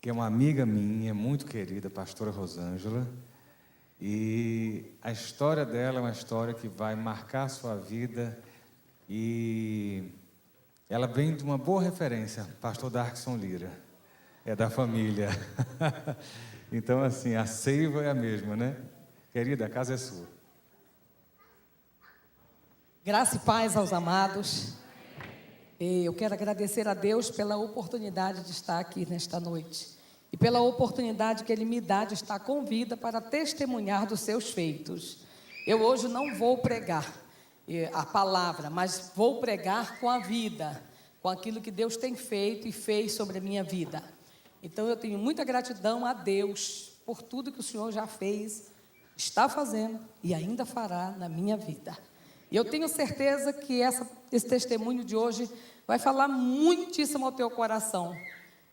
que é uma amiga minha, muito querida, a pastora Rosângela, e a história dela é uma história que vai marcar a sua vida, e ela vem de uma boa referência, pastor Darkson Lira, é da família. Então, assim, a seiva é a mesma, né? Querida, a casa é sua. Graça e paz aos amados. Eu quero agradecer a Deus pela oportunidade de estar aqui nesta noite e pela oportunidade que Ele me dá de estar com vida para testemunhar dos seus feitos. Eu hoje não vou pregar a palavra, mas vou pregar com a vida, com aquilo que Deus tem feito e fez sobre a minha vida. Então eu tenho muita gratidão a Deus por tudo que o Senhor já fez, está fazendo e ainda fará na minha vida. E eu tenho certeza que esse testemunho de hoje vai falar muitíssimo ao teu coração.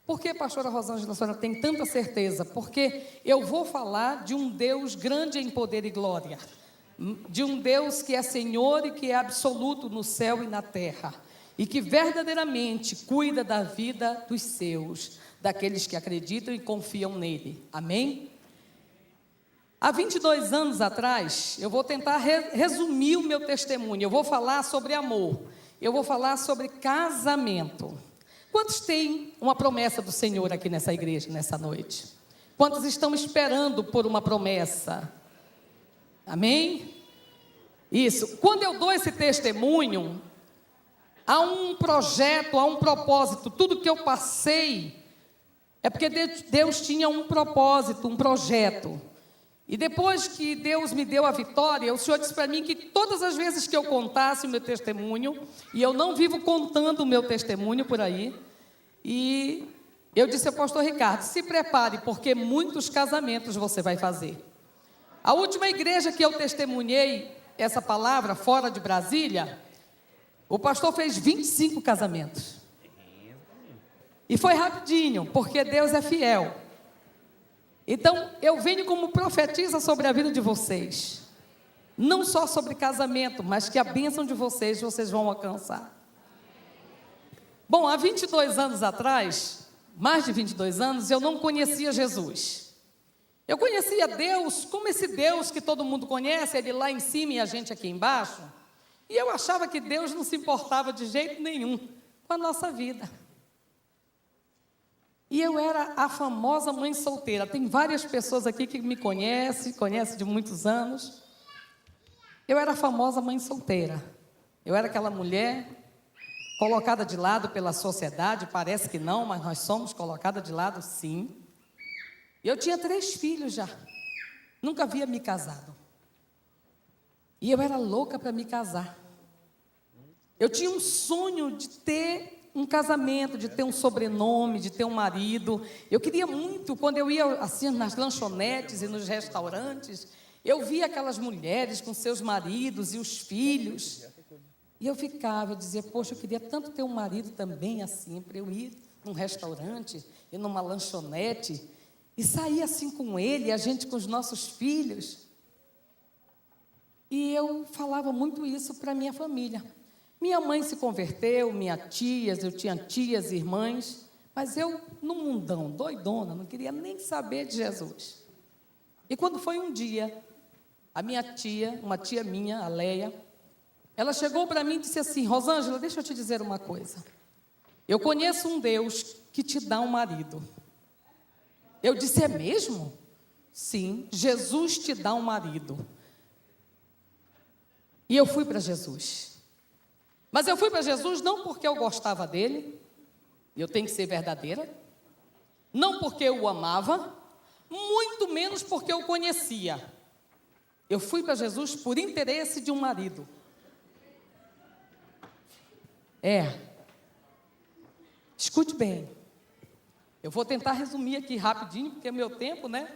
Por que, pastora Rosângela, a senhora tem tanta certeza? Porque eu vou falar de um Deus grande em poder e glória, de um Deus que é Senhor e que é absoluto no céu e na terra, e que verdadeiramente cuida da vida dos seus, daqueles que acreditam e confiam nele. Amém? Há 22 anos atrás, eu vou tentar resumir o meu testemunho. Eu vou falar sobre amor, eu vou falar sobre casamento. Quantos têm uma promessa do Senhor aqui nessa igreja, nessa noite? Quantos estão esperando por uma promessa? Amém? Isso. Quando eu dou esse testemunho, há um projeto, há um propósito. Tudo que eu passei é porque Deus tinha um propósito, um projeto. E depois que Deus me deu a vitória, o Senhor disse para mim que todas as vezes que eu contasse o meu testemunho, e eu não vivo contando o meu testemunho por aí, e eu disse ao pastor Ricardo, se prepare, porque muitos casamentos você vai fazer. A última igreja que eu testemunhei essa palavra, fora de Brasília, o pastor fez 25 casamentos. E foi rapidinho, porque Deus é fiel. Então, eu venho como profetisa sobre a vida de vocês. Não só sobre casamento, mas que a bênção de vocês vão alcançar. Bom, há 22 anos atrás, mais de 22 anos, eu não conhecia Jesus. Eu conhecia Deus como esse Deus que todo mundo conhece, Ele lá em cima e a gente aqui embaixo. E eu achava que Deus não se importava de jeito nenhum com a nossa vida. E eu era a famosa mãe solteira. Tem várias pessoas aqui que me conhecem de muitos anos. Eu era a famosa mãe solteira. Eu era aquela mulher colocada de lado pela sociedade, parece que não, mas nós somos colocadas de lado, sim. Eu tinha 3 filhos já. Nunca havia me casado. E eu era louca para me casar. Eu tinha um sonho de ter um casamento, de ter um sobrenome, de ter um marido. Eu queria muito, quando eu ia assim nas lanchonetes e nos restaurantes, eu via aquelas mulheres com seus maridos e os filhos. E eu dizia, poxa, eu queria tanto ter um marido também assim, para eu ir num restaurante e numa lanchonete e sair assim com ele, a gente com os nossos filhos. E eu falava muito isso para a minha família. Minha mãe se converteu, eu tinha tias e irmãs, mas eu, no mundão, doidona, não queria nem saber de Jesus. E quando foi um dia, a minha tia, uma tia minha, a Leia, ela chegou para mim e disse assim, Rosângela, deixa eu te dizer uma coisa. Eu conheço um Deus que te dá um marido. Eu disse, é mesmo? Sim, Jesus te dá um marido. E eu fui para Jesus. Mas eu fui para Jesus não porque eu gostava dele, eu tenho que ser verdadeira, não porque eu o amava, muito menos porque eu o conhecia. Eu fui para Jesus por interesse de um marido. Escute bem, eu vou tentar resumir aqui rapidinho, porque é meu tempo, né?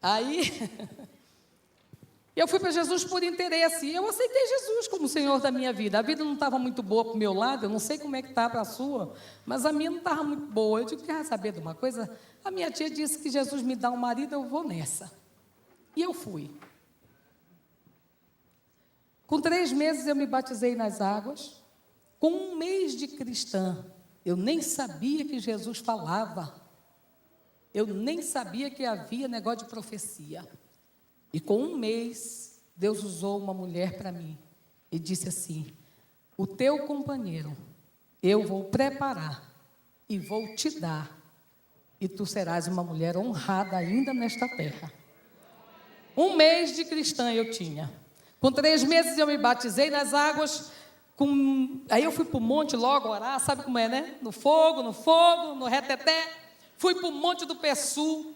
Aí... Eu fui para Jesus por interesse, e eu aceitei Jesus como Senhor da minha vida. A vida não estava muito boa para o meu lado, eu não sei como é que está para a sua, mas a minha não estava muito boa. Eu digo, quer saber de uma coisa? A minha tia disse que Jesus me dá um marido, eu vou nessa. E eu fui. Com 3 meses eu me batizei nas águas, com 1 mês de cristã. Eu nem sabia que Jesus falava. Eu nem sabia que havia negócio de profecia. E com um mês, Deus usou uma mulher para mim e disse assim: o teu companheiro eu vou preparar e vou te dar, e tu serás uma mulher honrada ainda nesta terra. Um mês de cristã eu tinha. Com 3 meses eu me batizei nas águas. Aí eu fui para o monte logo orar, sabe como é, né? No fogo, no reteté. Fui para o Monte do Pessu.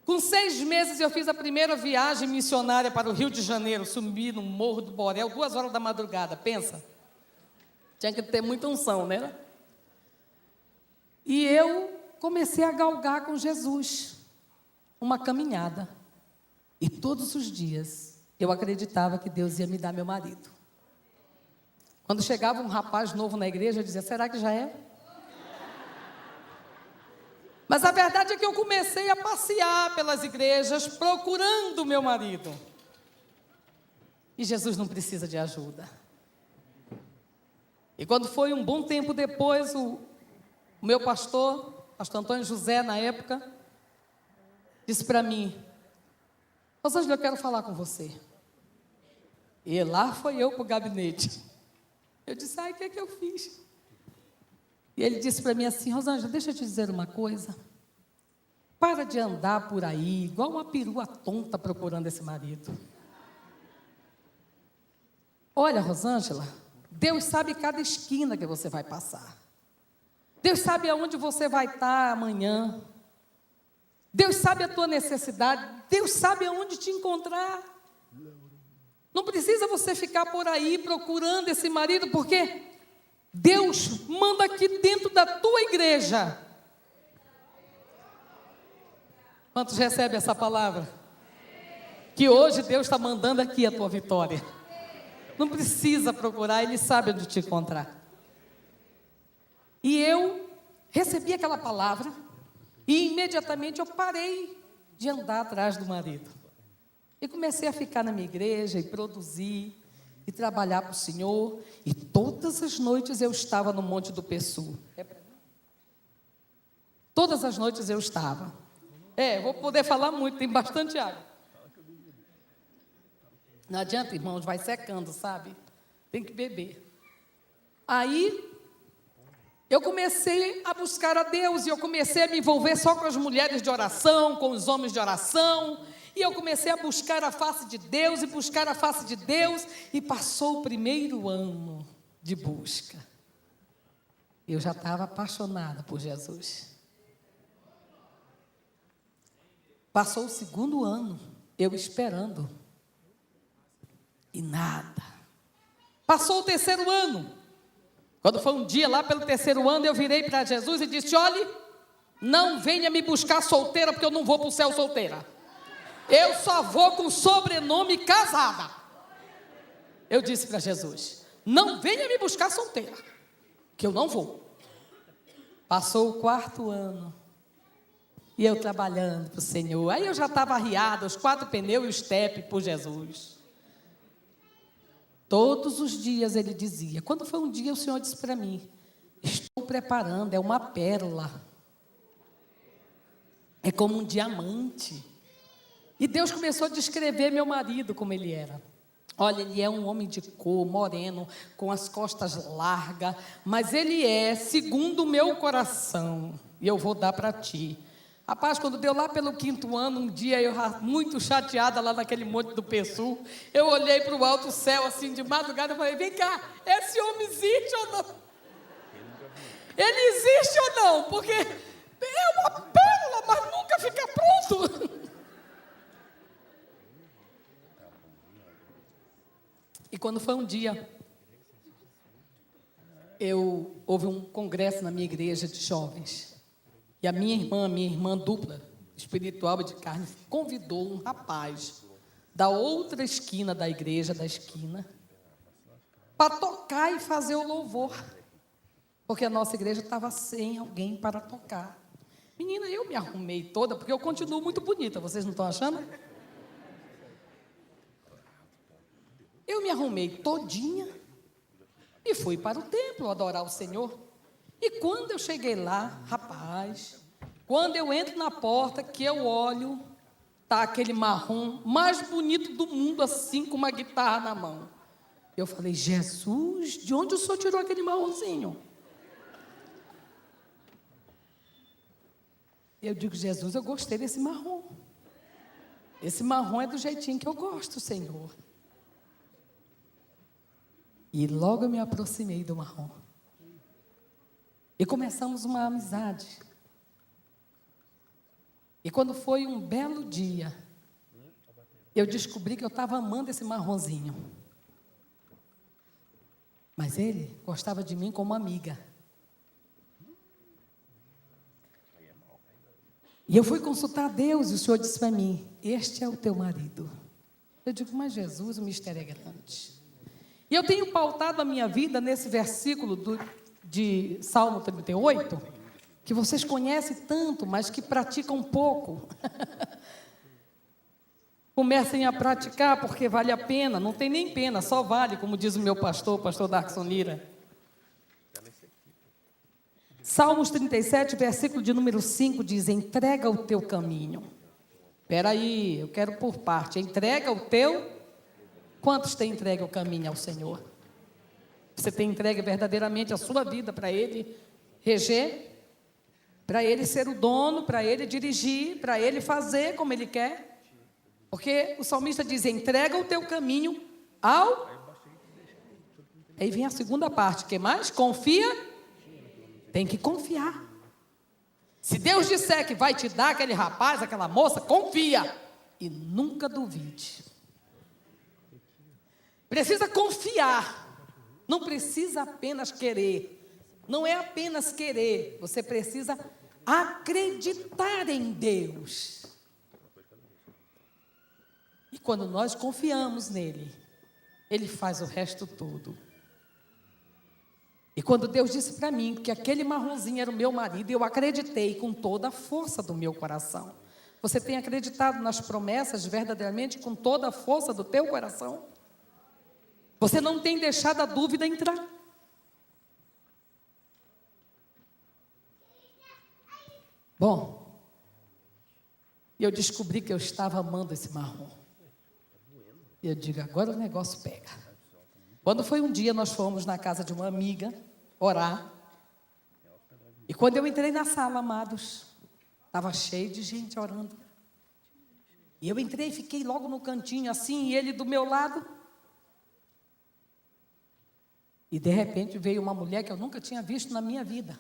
Com 6 meses eu fiz a primeira viagem missionária para o Rio de Janeiro. Subi no Morro do Borel, 2 horas da madrugada, pensa. Tinha que ter muita unção, né? E eu comecei a galgar com Jesus uma caminhada. E todos os dias eu acreditava que Deus ia me dar meu marido. Quando chegava um rapaz novo na igreja, eu dizia: será que já é? Mas a verdade é que eu comecei a passear pelas igrejas procurando o meu marido. E Jesus não precisa de ajuda. E quando foi um bom tempo depois, o meu pastor Antônio José, na época, disse para mim: Rosângela, eu quero falar com você. E lá foi eu para o gabinete. Eu disse: ai, o que é que eu fiz? E ele disse para mim assim: Rosângela, deixa eu te dizer uma coisa. Para de andar por aí, igual uma perua tonta procurando esse marido. Olha, Rosângela, Deus sabe cada esquina que você vai passar. Deus sabe aonde você vai estar amanhã. Deus sabe a tua necessidade. Deus sabe aonde te encontrar. Não precisa você ficar por aí procurando esse marido, porque Deus manda aqui dentro da tua igreja. Quantos recebem essa palavra? Que hoje Deus está mandando aqui a tua vitória. Não precisa procurar, Ele sabe onde te encontrar. E eu recebi aquela palavra e imediatamente eu parei de andar atrás do marido. E comecei a ficar na minha igreja e produzir e trabalhar para o Senhor. E todas as noites eu estava no Monte do Pessu. Todas as noites eu estava. Vou poder falar muito, tem bastante água. Não adianta, irmãos, vai secando, sabe? Tem que beber. Aí, eu comecei a buscar a Deus, e eu comecei a me envolver só com as mulheres de oração, com os homens de oração, e eu comecei a buscar a face de Deus, e passou o 1º ano de busca. Eu já estava apaixonada por Jesus. Passou o 2º ano, eu esperando. E nada. Passou o 3º ano. Quando foi um dia lá pelo 3º ano, eu virei para Jesus e disse: olhe, não venha me buscar solteira, porque eu não vou para o céu solteira. Eu só vou com sobrenome casada. Eu disse para Jesus: não venha me buscar solteira, que eu não vou. Passou o 4º ano. E eu trabalhando para o Senhor. Aí eu já estava arriada, os 4 pneus e o estepe por Jesus. Todos os dias ele dizia. Quando foi um dia, o Senhor disse para mim: estou preparando, é uma pérola. É como um diamante. E Deus começou a descrever meu marido como ele era. Olha, ele é um homem de cor, moreno, com as costas largas, mas ele é segundo o meu coração. E eu vou dar para ti. Rapaz, quando deu lá pelo 5º ano, um dia eu muito chateada lá naquele Monte do Pessu, eu olhei para o alto céu assim de madrugada e falei: vem cá, esse homem existe ou não? Ele existe ou não? Porque é uma pérola, mas nunca fica pronto. E quando foi um dia, houve um congresso na minha igreja de jovens. E a minha irmã dupla, espiritual e de carne, convidou um rapaz da outra esquina da igreja, para tocar e fazer o louvor. Porque a nossa igreja estava sem alguém para tocar. Menina, eu me arrumei toda, porque eu continuo muito bonita, vocês não estão achando? Eu me arrumei todinha e fui para o templo adorar o Senhor. E quando eu cheguei lá, rapaz, Quando eu entro na porta, que eu olho, tá aquele marrom mais bonito do mundo, assim, com uma guitarra na mão. Eu falei, Jesus, de onde o senhor tirou aquele marronzinho? Eu digo, Jesus, eu gostei desse marrom. Esse marrom é do jeitinho que eu gosto, Senhor. E logo eu me aproximei do marrom. E começamos uma amizade. E quando foi um belo dia, eu descobri que eu estava amando esse marronzinho. Mas ele gostava de mim como amiga. E eu fui consultar a Deus e o Senhor disse para mim, este é o teu marido. Eu digo, mas Jesus, o mistério é grande. E eu tenho pautado a minha vida nesse versículo de Salmo 38, que vocês conhecem tanto, mas que praticam pouco. Comecem a praticar porque vale a pena, não tem nem pena, só vale, como diz o meu pastor, o pastor Darkson Lira. Salmos 37, versículo de número 5, diz, entrega o teu caminho. Espera aí, eu quero por parte, entrega o teu... Quantos têm entregue o caminho ao Senhor? Você tem entregue verdadeiramente a sua vida para Ele reger, para Ele ser o dono, para Ele dirigir, para Ele fazer como Ele quer? Porque o salmista diz, entrega o teu caminho ao... Aí vem a segunda parte, que mais? Confia. Tem que confiar. Se Deus disser que vai te dar aquele rapaz, aquela moça, confia. E nunca duvide. Precisa confiar. Não precisa apenas querer. Não é apenas querer. Você precisa acreditar em Deus. E quando nós confiamos nele, Ele faz o resto todo. E quando Deus disse para mim que aquele marronzinho era o meu marido, eu acreditei com toda a força do meu coração. Você tem acreditado nas promessas verdadeiramente com toda a força do teu coração? Você não tem deixado a dúvida entrar? Bom, eu descobri que eu estava amando esse marrom. E eu digo, agora o negócio pega. Quando foi um dia, nós fomos na casa de uma amiga orar. E quando eu entrei na sala, amados, estava cheio de gente orando. E eu entrei e fiquei logo no cantinho assim, e ele do meu lado. E de repente veio uma mulher que eu nunca tinha visto na minha vida.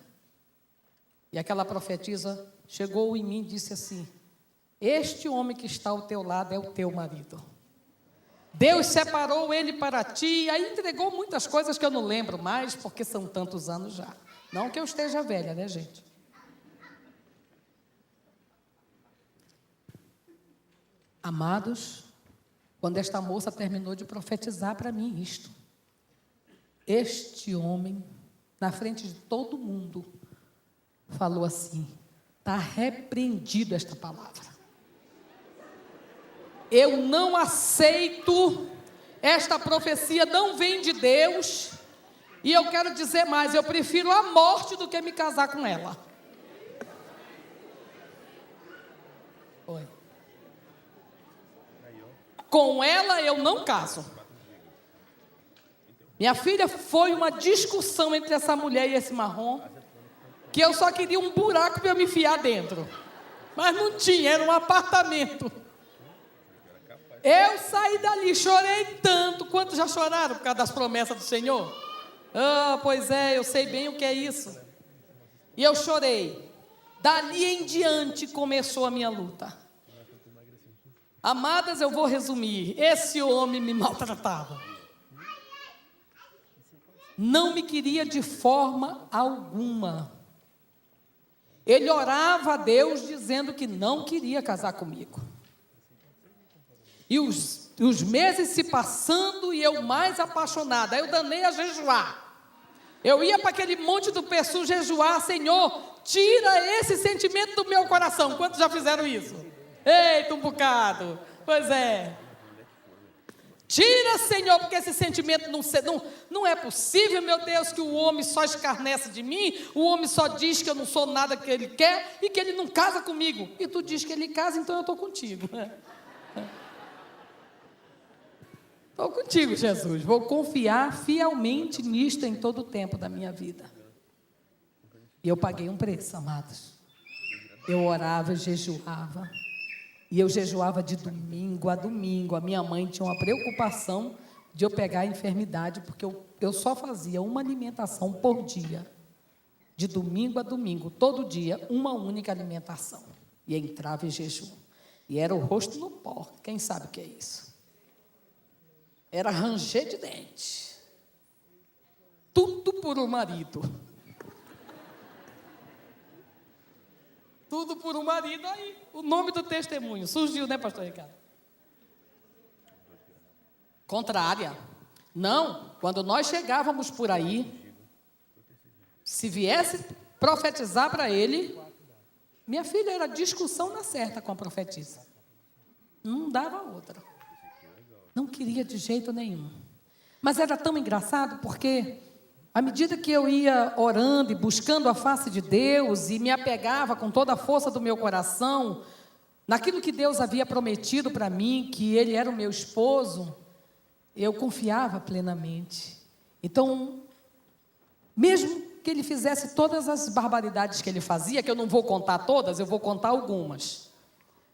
E aquela profetisa chegou em mim e disse assim, este homem que está ao teu lado é o teu marido. Deus separou ele para ti, aí entregou muitas coisas que eu não lembro mais, porque são tantos anos já. Não que eu esteja velha, né, gente? Amados, quando esta moça terminou de profetizar para mim isto, este homem, na frente de todo mundo, falou assim, está repreendido esta palavra. Eu não aceito, esta profecia não vem de Deus, e eu quero dizer mais, eu prefiro a morte do que me casar com ela. Oi. Com ela eu não caso. Minha filha, foi uma discussão entre essa mulher e esse marrom, que eu só queria um buraco para eu me enfiar dentro, mas não tinha, era um apartamento. Eu saí dali, chorei tanto. Quantos já choraram por causa das promessas do Senhor? Ah, pois é, eu sei bem o que é isso. E eu chorei. Dali em diante começou a minha luta. Amadas, eu vou resumir. Esse homem me maltratava. Não me queria de forma alguma. Ele orava a Deus dizendo que não queria casar comigo. E os meses se passando e eu mais apaixonada. Aí eu danei a jejuar. Eu ia para aquele monte do Pessu jejuar. Senhor, tira esse sentimento do meu coração. Quantos já fizeram isso? Eita, um bocado. Pois é. Tira, Senhor, porque esse sentimento não é possível, meu Deus, que o homem só escarnece de mim, o homem só diz que eu não sou nada que ele quer e que ele não casa comigo. E tu diz que ele casa, então eu estou contigo. Estou contigo, Jesus. Vou confiar fielmente nisto em todo o tempo da minha vida. E eu paguei um preço, amados. Eu orava, jejuava. E eu jejuava de domingo a domingo. A minha mãe tinha uma preocupação de eu pegar a enfermidade, porque eu só fazia uma alimentação por dia. De domingo a domingo, todo dia, uma única alimentação. E entrava em jejum. E era o rosto no pó. Quem sabe o que é isso? Era ranger de dente. Tudo por um marido. Tudo por um marido. Aí, o nome do testemunho surgiu, né, pastor Ricardo? Contrária. Não, quando nós chegávamos por aí, se viesse profetizar para ele, minha filha, era discussão na certa com a profetisa. Não dava outra. Não queria de jeito nenhum. Mas era tão engraçado porque, à medida que eu ia orando e buscando a face de Deus e me apegava com toda a força do meu coração naquilo que Deus havia prometido para mim, que Ele era o meu esposo, eu confiava plenamente. Então, mesmo que Ele fizesse todas as barbaridades que Ele fazia, que eu não vou contar todas, eu vou contar algumas.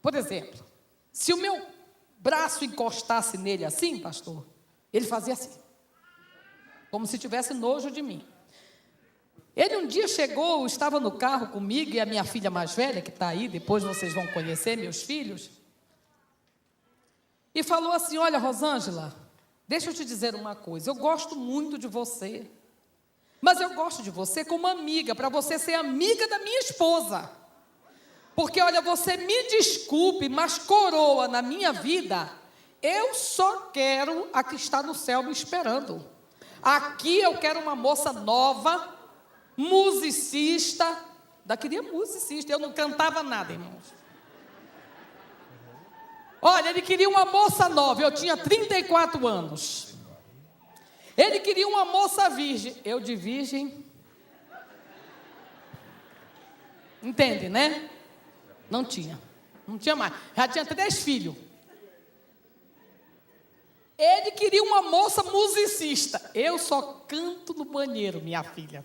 Por exemplo, se o meu braço encostasse nele assim, pastor, ele fazia assim, como se tivesse nojo de mim. Ele um dia chegou, estava no carro comigo e a minha filha mais velha, que está aí, depois vocês vão conhecer, meus filhos, e falou assim: olha, Rosângela, deixa eu te dizer uma coisa, eu gosto muito de você, mas eu gosto de você como amiga, para você ser amiga da minha esposa. Porque, olha, você me desculpe, mas coroa na minha vida, eu só quero a que está no céu me esperando. Aqui eu quero uma moça nova, musicista. Ainda queria musicista, eu não cantava nada, irmãos. Olha, ele queria uma moça nova, eu tinha 34 anos. Ele queria uma moça virgem, eu de virgem. Entende, né? Não tinha mais, já tinha 3 filhos. Ele queria uma moça musicista, eu só canto no banheiro, minha filha.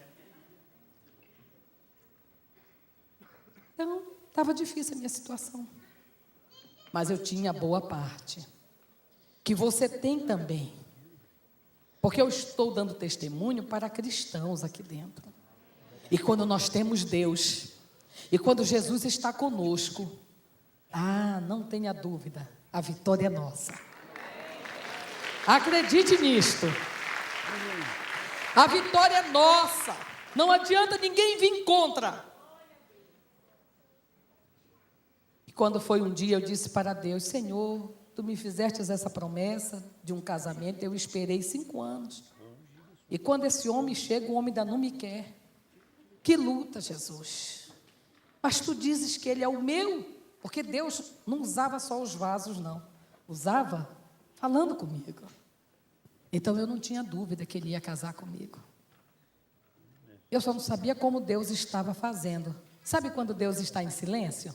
Então, estava difícil a minha situação, mas eu tinha a boa parte, que você tem também, porque eu estou dando testemunho para cristãos aqui dentro, e quando nós temos Deus, e quando Jesus está conosco, não tenha dúvida, a vitória é nossa. Acredite nisto. A vitória é nossa. Não adianta ninguém vir contra. E quando foi um dia, eu disse para Deus: Senhor, Tu me fizestes essa promessa de um casamento, eu esperei 5 anos. E quando esse homem chega, o homem ainda não me quer. Que luta, Jesus. Mas Tu dizes que ele é o meu, porque Deus não usava só os vasos, não. Usava falando comigo. Então eu não tinha dúvida que ele ia casar comigo. Eu só não sabia como Deus estava fazendo. Sabe quando Deus está em silêncio?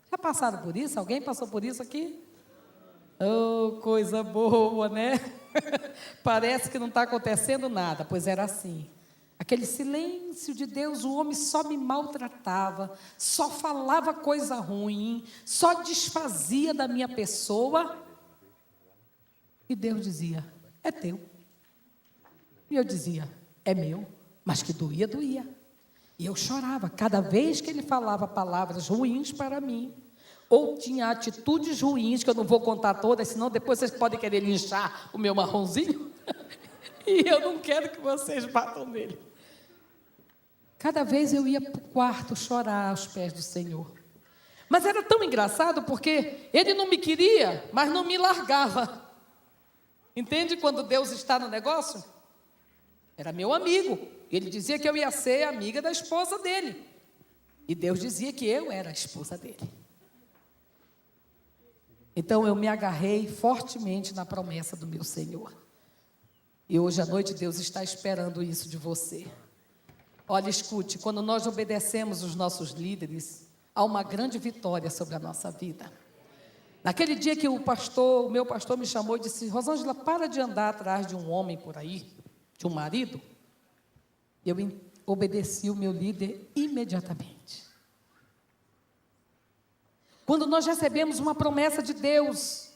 Já passaram por isso? Alguém passou por isso aqui? Oh, coisa boa, né? Parece que não está acontecendo nada, pois era assim. Aquele silêncio de Deus, o homem só me maltratava, só falava coisa ruim, só desfazia da minha pessoa. E Deus dizia: é teu. E eu dizia: é meu. Mas que doía, doía. E eu chorava cada vez que ele falava palavras ruins para mim, ou tinha atitudes ruins, que eu não vou contar todas, senão depois vocês podem querer linchar o meu marronzinho. E eu não quero que vocês batam nele. Cada vez eu ia para o quarto chorar aos pés do Senhor. Mas era tão engraçado porque ele não me queria, mas não me largava. Entende quando Deus está no negócio? Era meu amigo. Ele dizia que eu ia ser amiga da esposa dele. E Deus dizia que eu era a esposa dele. Então eu me agarrei fortemente na promessa do meu Senhor. E hoje à noite Deus está esperando isso de você. Olha, escute, quando nós obedecemos os nossos líderes, há uma grande vitória sobre a nossa vida. Naquele dia que o meu pastor me chamou e disse: Rosângela, para de andar atrás de um homem por aí, de um marido. Eu obedeci o meu líder imediatamente. Quando nós recebemos uma promessa de Deus,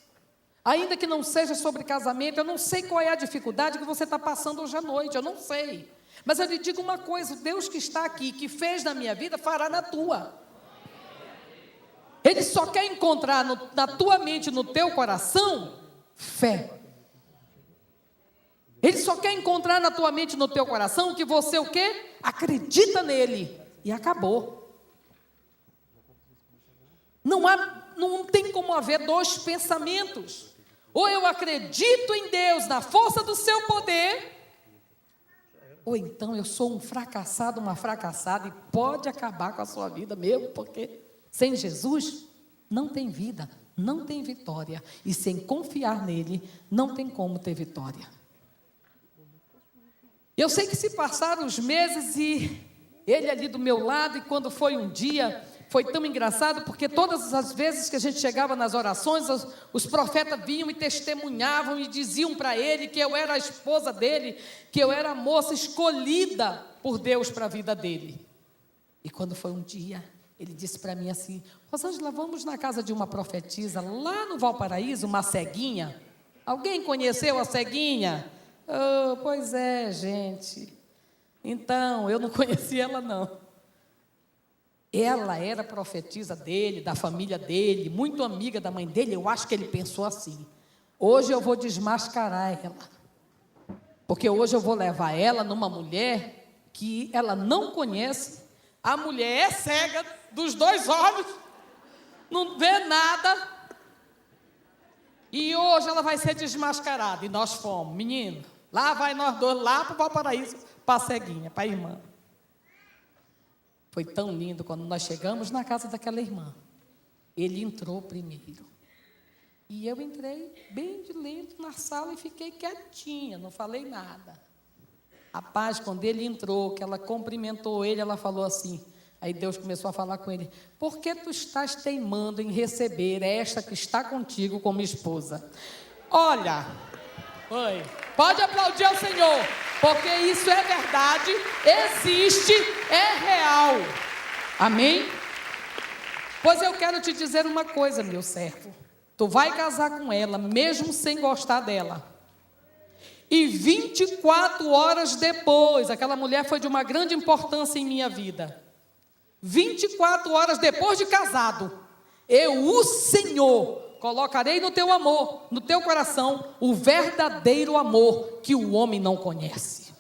ainda que não seja sobre casamento, eu não sei qual é a dificuldade que você está passando hoje à noite, eu não sei. Mas eu lhe digo uma coisa: o Deus que está aqui, que fez na minha vida, fará na tua. Ele só quer encontrar na tua mente, no teu coração, fé. Ele só quer encontrar na tua mente, no teu coração, que você o quê? Acredita nele. E acabou. Não tem como haver dois pensamentos. Ou eu acredito em Deus, na força do seu poder, ou então eu sou um fracassado, uma fracassada, e pode acabar com a sua vida mesmo, porque sem Jesus não tem vida, não tem vitória. E sem confiar nele, não tem como ter vitória. Eu sei que se passaram os meses e ele ali do meu lado, e quando foi um dia, foi tão engraçado, porque todas as vezes que a gente chegava nas orações, os profetas vinham e testemunhavam e diziam para ele que eu era a esposa dele, que eu era a moça escolhida por Deus para a vida dele. E quando foi um dia, ele disse para mim assim: Rosângela, vamos na casa de uma profetisa lá no Valparaíso, uma ceguinha. Alguém conheceu a ceguinha? Oh, pois é, gente. Então, eu não conhecia ela não. Ela era profetisa dele, da família dele, muito amiga da mãe dele. Eu acho que ele pensou assim: hoje eu vou desmascarar ela, porque hoje eu vou levar ela numa mulher que ela não conhece. A mulher é cega dos dois olhos, não vê nada, e hoje ela vai ser desmascarada. E nós fomos, menino, lá vai nós dois, lá para o Valparaíso, para a ceguinha, para a irmã. Foi tão lindo quando nós chegamos na casa daquela irmã. Ele entrou primeiro. E eu entrei bem de lento na sala e fiquei quietinha, não falei nada. Rapaz, quando ele entrou, que ela cumprimentou ele, ela falou assim, aí Deus começou a falar com ele: por que tu estás teimando em receber esta que está contigo como esposa? Olha, pode aplaudir ao Senhor, porque isso é verdade, existe, é real. Amém? Pois eu quero te dizer uma coisa, meu servo. Tu vai casar com ela, mesmo sem gostar dela. E 24 horas depois, aquela mulher foi de uma grande importância em minha vida. 24 horas depois de casado, eu, o Senhor, colocarei no teu amor, no teu coração, o verdadeiro amor que o homem não conhece.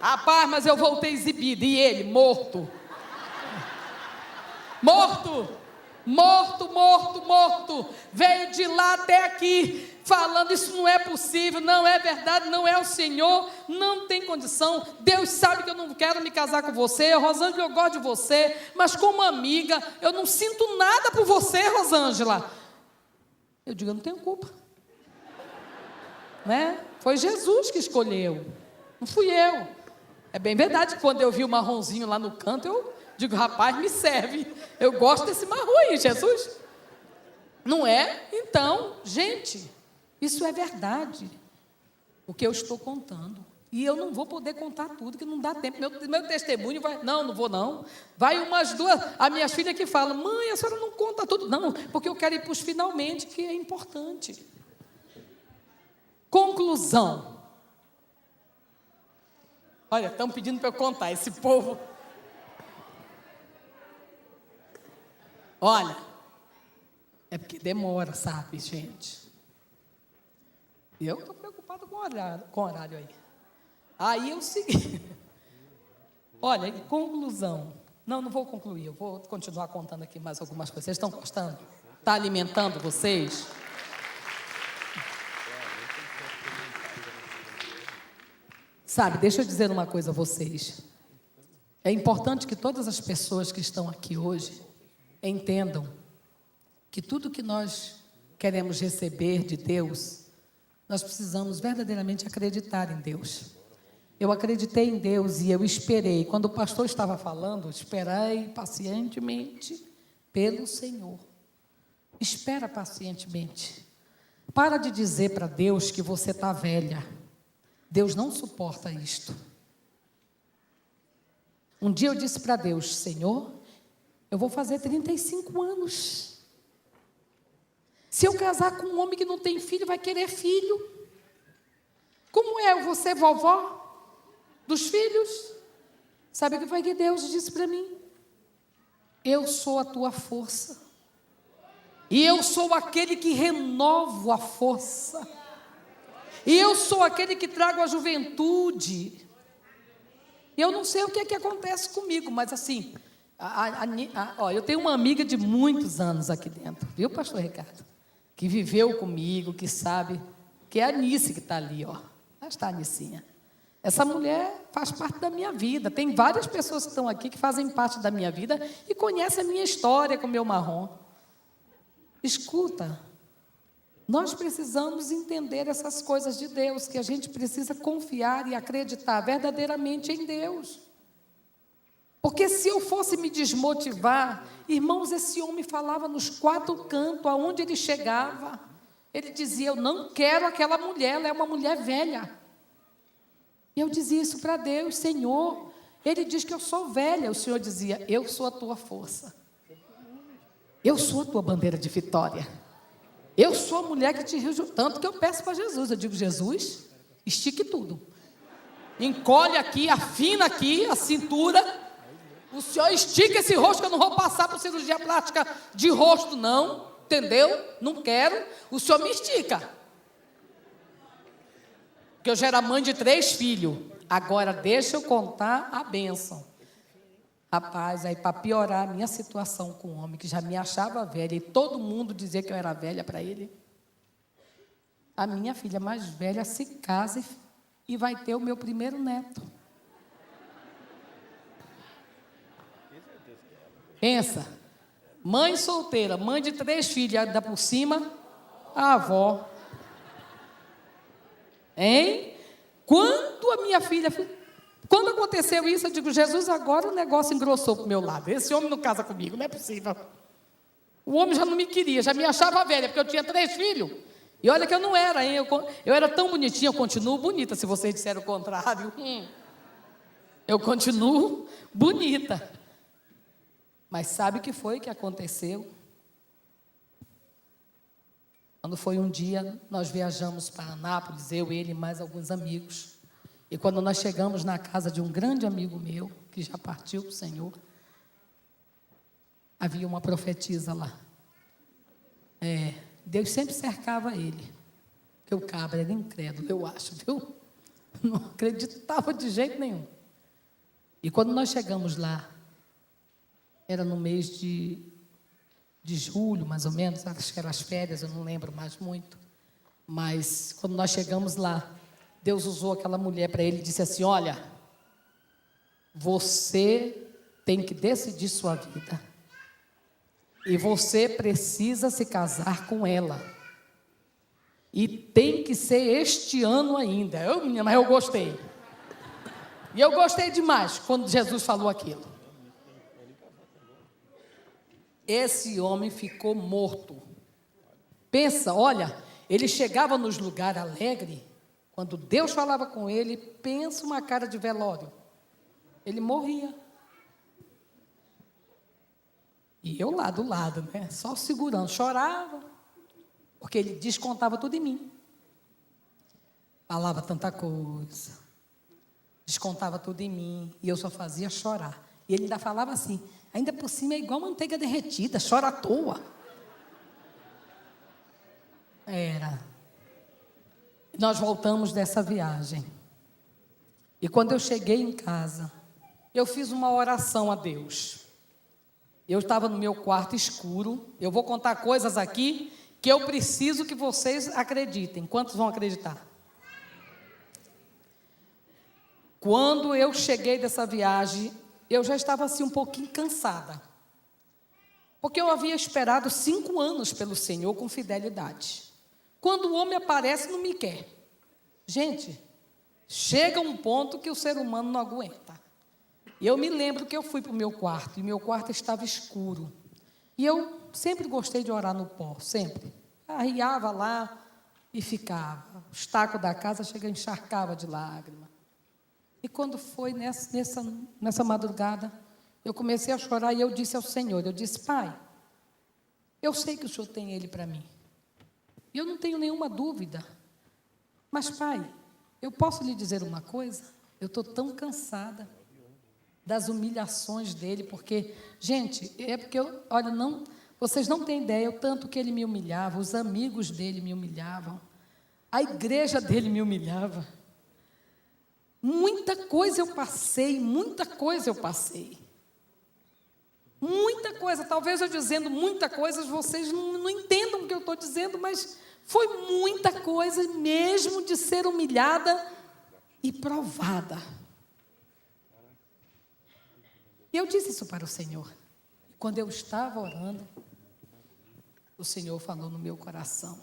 Rapaz, mas eu voltei exibido, e ele morto. Morto. Veio de lá até aqui, falando: isso não é possível, não é verdade, não é o Senhor, não tem condição. Deus sabe que eu não quero me casar com você, Rosângela, eu gosto de você, mas como amiga, eu não sinto nada por você, Rosângela. Eu digo: eu não tenho culpa, né? Foi Jesus que escolheu, não fui eu. É bem verdade que quando eu vi o marronzinho lá no canto, eu digo: rapaz, me serve, eu gosto desse marrom aí, Jesus. Não é? Então, gente, isso é verdade, o que eu estou contando. E eu não vou poder contar tudo, que não dá tempo. Meu testemunho vai... Não vou não. Vai umas duas... As minhas filhas que falam: mãe, a senhora não conta tudo. Não, porque eu quero ir para os finalmente, que é importante. Conclusão. Olha, estão pedindo para eu contar, esse povo. Olha, é porque demora, sabe, gente? Eu estou preocupado com o horário aí. Aí eu segui. Olha, em conclusão. Não vou concluir, eu vou continuar contando aqui mais algumas coisas. Vocês estão gostando? Está alimentando vocês? Sabe, deixa eu dizer uma coisa a vocês. É importante que todas as pessoas que estão aqui hoje entendam que tudo que nós queremos receber de Deus, nós precisamos verdadeiramente acreditar em Deus. Eu acreditei em Deus e eu esperei. Quando o pastor estava falando, esperei pacientemente pelo Senhor. Espera pacientemente. Para de dizer para Deus que você está velha. Deus não suporta isto. Um dia eu disse para Deus: Senhor, eu vou fazer 35 anos. Se eu casar com um homem que não tem filho, vai querer filho. Como é? Eu vou ser vovó dos filhos? Sabe o que foi que Deus disse para mim? Eu sou a tua força. E eu sou aquele que renovo a força. E eu sou aquele que trago a juventude. Eu não sei o que é que acontece comigo, mas assim, eu tenho uma amiga de muitos anos aqui dentro, viu, pastor Ricardo? Que viveu comigo, que sabe, que é a Anice que está ali, ó. Lá está a Anicinha. Essa mulher faz parte da minha vida. Tem várias pessoas que estão aqui que fazem parte da minha vida e conhecem a minha história com o meu marrom. Escuta, nós precisamos entender essas coisas de Deus, que a gente precisa confiar e acreditar verdadeiramente em Deus. Porque se eu fosse me desmotivar, irmãos, esse homem falava nos 4 cantos, aonde ele chegava, ele dizia: eu não quero aquela mulher, ela é uma mulher velha. E eu dizia isso para Deus: Senhor, ele diz que eu sou velha. O Senhor dizia: eu sou a tua força. Eu sou a tua bandeira de vitória. Eu sou a mulher que te rijo. Tanto que eu peço para Jesus. Eu digo: Jesus, estique tudo. Encolhe aqui, afina aqui a cintura. O Senhor estica esse rosto, que eu não vou passar por cirurgia plástica de rosto, não. Entendeu? Não quero. O Senhor me estica. Porque eu já era mãe de 3 filhos. Agora deixa eu contar a bênção. Rapaz, aí para piorar a minha situação com o homem, que já me achava velha, e todo mundo dizia que eu era velha para ele, a minha filha mais velha se casa e vai ter o meu primeiro neto. Pensa, mãe solteira, mãe de 3 filhos, ainda por cima, a avó. Hein? Quando a minha filha... Quando aconteceu isso, eu digo: Jesus, agora o negócio engrossou para o meu lado. Esse homem não casa comigo, não é possível. O homem já não me queria, já me achava velha, porque eu tinha 3 filhos. E olha que eu não era, hein? Eu era tão bonitinha, eu continuo bonita, se vocês disserem o contrário. Eu continuo bonita. Mas sabe o que foi que aconteceu? Quando foi um dia, nós viajamos para Anápolis, eu, ele e mais alguns amigos. E quando nós chegamos na casa de um grande amigo meu, que já partiu para o Senhor, havia uma profetisa lá. Deus sempre cercava ele, porque o cabra era incrédulo, eu acho, viu? Não acreditava de jeito nenhum. E quando nós chegamos lá, era no mês de julho, mais ou menos, acho que eram as férias, eu não lembro mais muito. Mas quando nós chegamos lá, Deus usou aquela mulher para ele e disse assim: olha, você tem que decidir sua vida. E você precisa se casar com ela. E tem que ser este ano ainda. Mas eu gostei. E eu gostei demais quando Jesus falou aquilo. Esse homem ficou morto. Pensa, olha, ele chegava nos lugares alegres. Quando Deus falava com ele, pensa uma cara de velório. Ele morria. E eu lá do lado, né? Só segurando, chorava. Porque ele descontava tudo em mim. Falava tanta coisa. Descontava tudo em mim. E eu só fazia chorar. E ele ainda falava assim: ainda por cima é igual manteiga derretida, chora à toa. Era. Nós voltamos dessa viagem. E quando eu cheguei em casa, eu fiz uma oração a Deus. Eu estava no meu quarto escuro. Eu vou contar coisas aqui que eu preciso que vocês acreditem. Quantos vão acreditar? Quando eu cheguei dessa viagem, eu já estava assim um pouquinho cansada. Porque eu havia esperado 5 anos pelo Senhor com fidelidade. Quando o homem aparece, não me quer. Gente, chega um ponto que o ser humano não aguenta. E eu me lembro que eu fui para o meu quarto, e meu quarto estava escuro. E eu sempre gostei de orar no pó, sempre. Arriava lá e ficava. Os tacos da casa encharcava de lágrima. E quando foi nessa madrugada, eu comecei a chorar e eu disse ao Senhor, eu disse, Pai, eu sei que o Senhor tem ele para mim. E eu não tenho nenhuma dúvida. Mas, Pai, eu posso lhe dizer uma coisa? Eu estou tão cansada das humilhações dele, porque, gente, vocês não têm ideia o tanto que ele me humilhava, os amigos dele me humilhavam, a igreja dele me humilhava. Muita coisa eu passei. Muita coisa, talvez eu dizendo muita coisa, vocês não entendam o que eu estou dizendo, mas foi muita coisa mesmo de ser humilhada e provada. E eu disse isso para o Senhor. Quando eu estava orando, o Senhor falou no meu coração.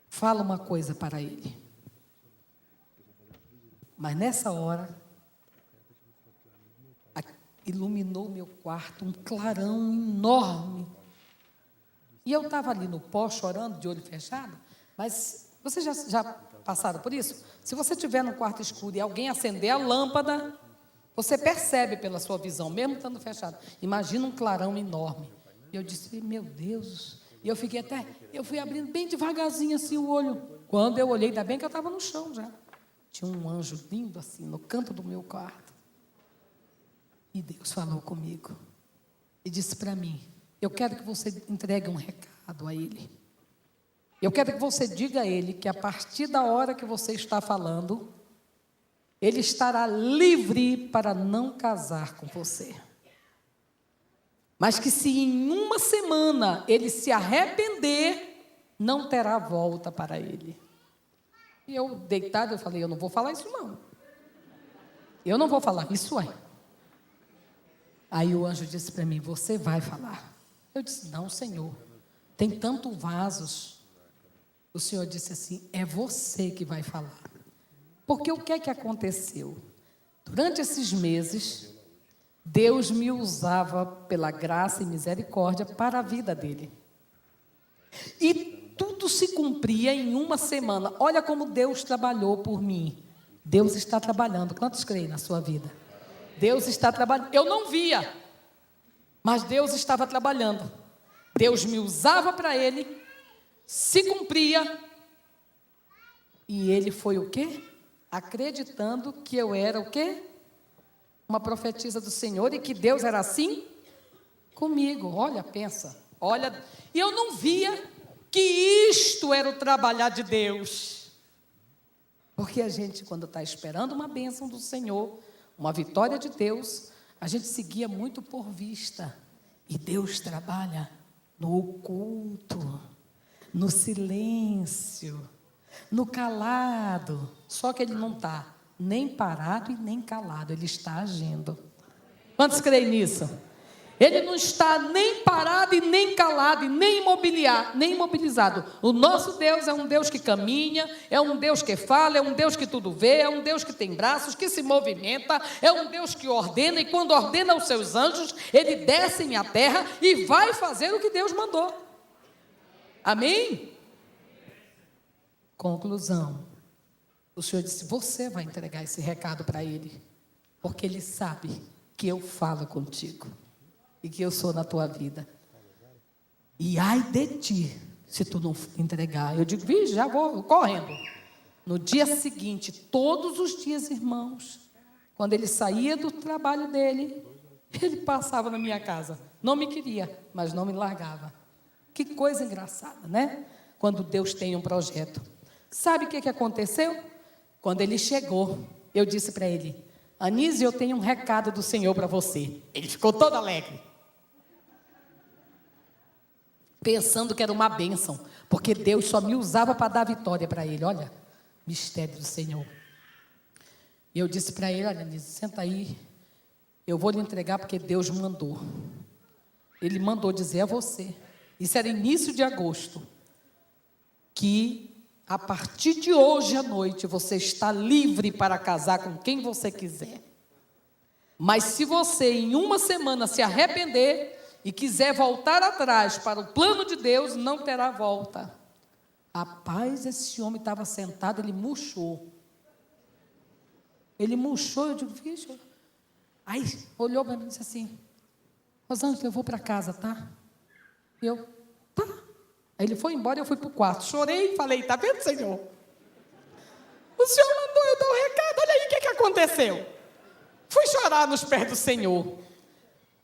Fala uma coisa para ele. Mas nessa hora, iluminou meu quarto, um clarão enorme. E eu estava ali no pó, chorando, de olho fechado, mas vocês já passaram por isso? Se você estiver no quarto escuro e alguém acender a lâmpada, você percebe pela sua visão, mesmo estando fechado. Imagina um clarão enorme. E eu disse, meu Deus. E eu fui abrindo bem devagarzinho assim o olho. Quando eu olhei, ainda bem que eu estava no chão já. Tinha um anjo lindo assim, no canto do meu quarto. E Deus falou comigo. E disse para mim, eu quero que você entregue um recado a ele. Eu quero que você diga a ele que a partir da hora que você está falando, ele estará livre para não casar com você. Mas que se em uma semana ele se arrepender, não terá volta para ele. E eu, deitado, eu falei, eu não vou falar isso não. Eu não vou falar, isso é. Aí o anjo disse para mim, você vai falar. Eu disse, não, Senhor, tem tantos vasos. O Senhor disse assim, é você que vai falar. Porque o que é que aconteceu? Durante esses meses, Deus me usava pela graça e misericórdia para a vida dele. E tudo se cumpria em uma semana. Olha como Deus trabalhou por mim. Deus está trabalhando. Quantos creem na sua vida? Deus está trabalhando. Eu não via, mas Deus estava trabalhando. Deus me usava para ele, se cumpria, e ele foi o quê? Acreditando que eu era o quê? Uma profetisa do Senhor e que Deus era assim comigo. Olha, pensa, olha, e eu não via que isto era o trabalhar de Deus. Porque a gente, quando está esperando uma bênção do Senhor, uma vitória de Deus, a gente seguia muito por vista. E Deus trabalha no oculto, no silêncio, no calado. Só que Ele não está nem parado e nem calado, Ele está agindo. Quantos creem nisso? Ele não está nem parado e nem calado, e nem imobilizado. O nosso Deus é um Deus que caminha, é um Deus que fala, é um Deus que tudo vê, é um Deus que tem braços, que se movimenta, é um Deus que ordena, e quando ordena os seus anjos, Ele desce à terra e vai fazer o que Deus mandou. Amém? Conclusão. O Senhor disse, você vai entregar esse recado para Ele, porque Ele sabe que eu falo contigo e que eu sou na tua vida. E ai de ti, se tu não entregar. Eu digo, já vou correndo. No dia seguinte, todos os dias, irmãos, quando ele saía do trabalho dele, ele passava na minha casa. Não me queria, mas não me largava. Que coisa engraçada, né? Quando Deus tem um projeto. Sabe o que aconteceu? Quando ele chegou, eu disse para ele, Anísio, eu tenho um recado do Senhor para você. Ele ficou todo alegre, pensando que era uma bênção, porque Deus só me usava para dar vitória para ele. Olha, mistério do Senhor. E eu disse para ele: olha, Anísio, senta aí, eu vou lhe entregar porque Deus mandou. Ele mandou dizer a você, isso era início de agosto, que a partir de hoje à noite você está livre para casar com quem você quiser. Mas se você em uma semana se arrepender e quiser voltar atrás para o plano de Deus, não terá volta. Rapaz, esse homem estava sentado, ele murchou. Ele murchou, eu digo, vixe. Aí olhou para mim e disse assim: Rosângela, eu vou para casa, tá? E eu, tá. Aí ele foi embora e eu fui para o quarto. Chorei e falei: tá vendo, Senhor? O Senhor mandou eu dar o recado, olha aí o que aconteceu. Fui chorar nos pés do Senhor.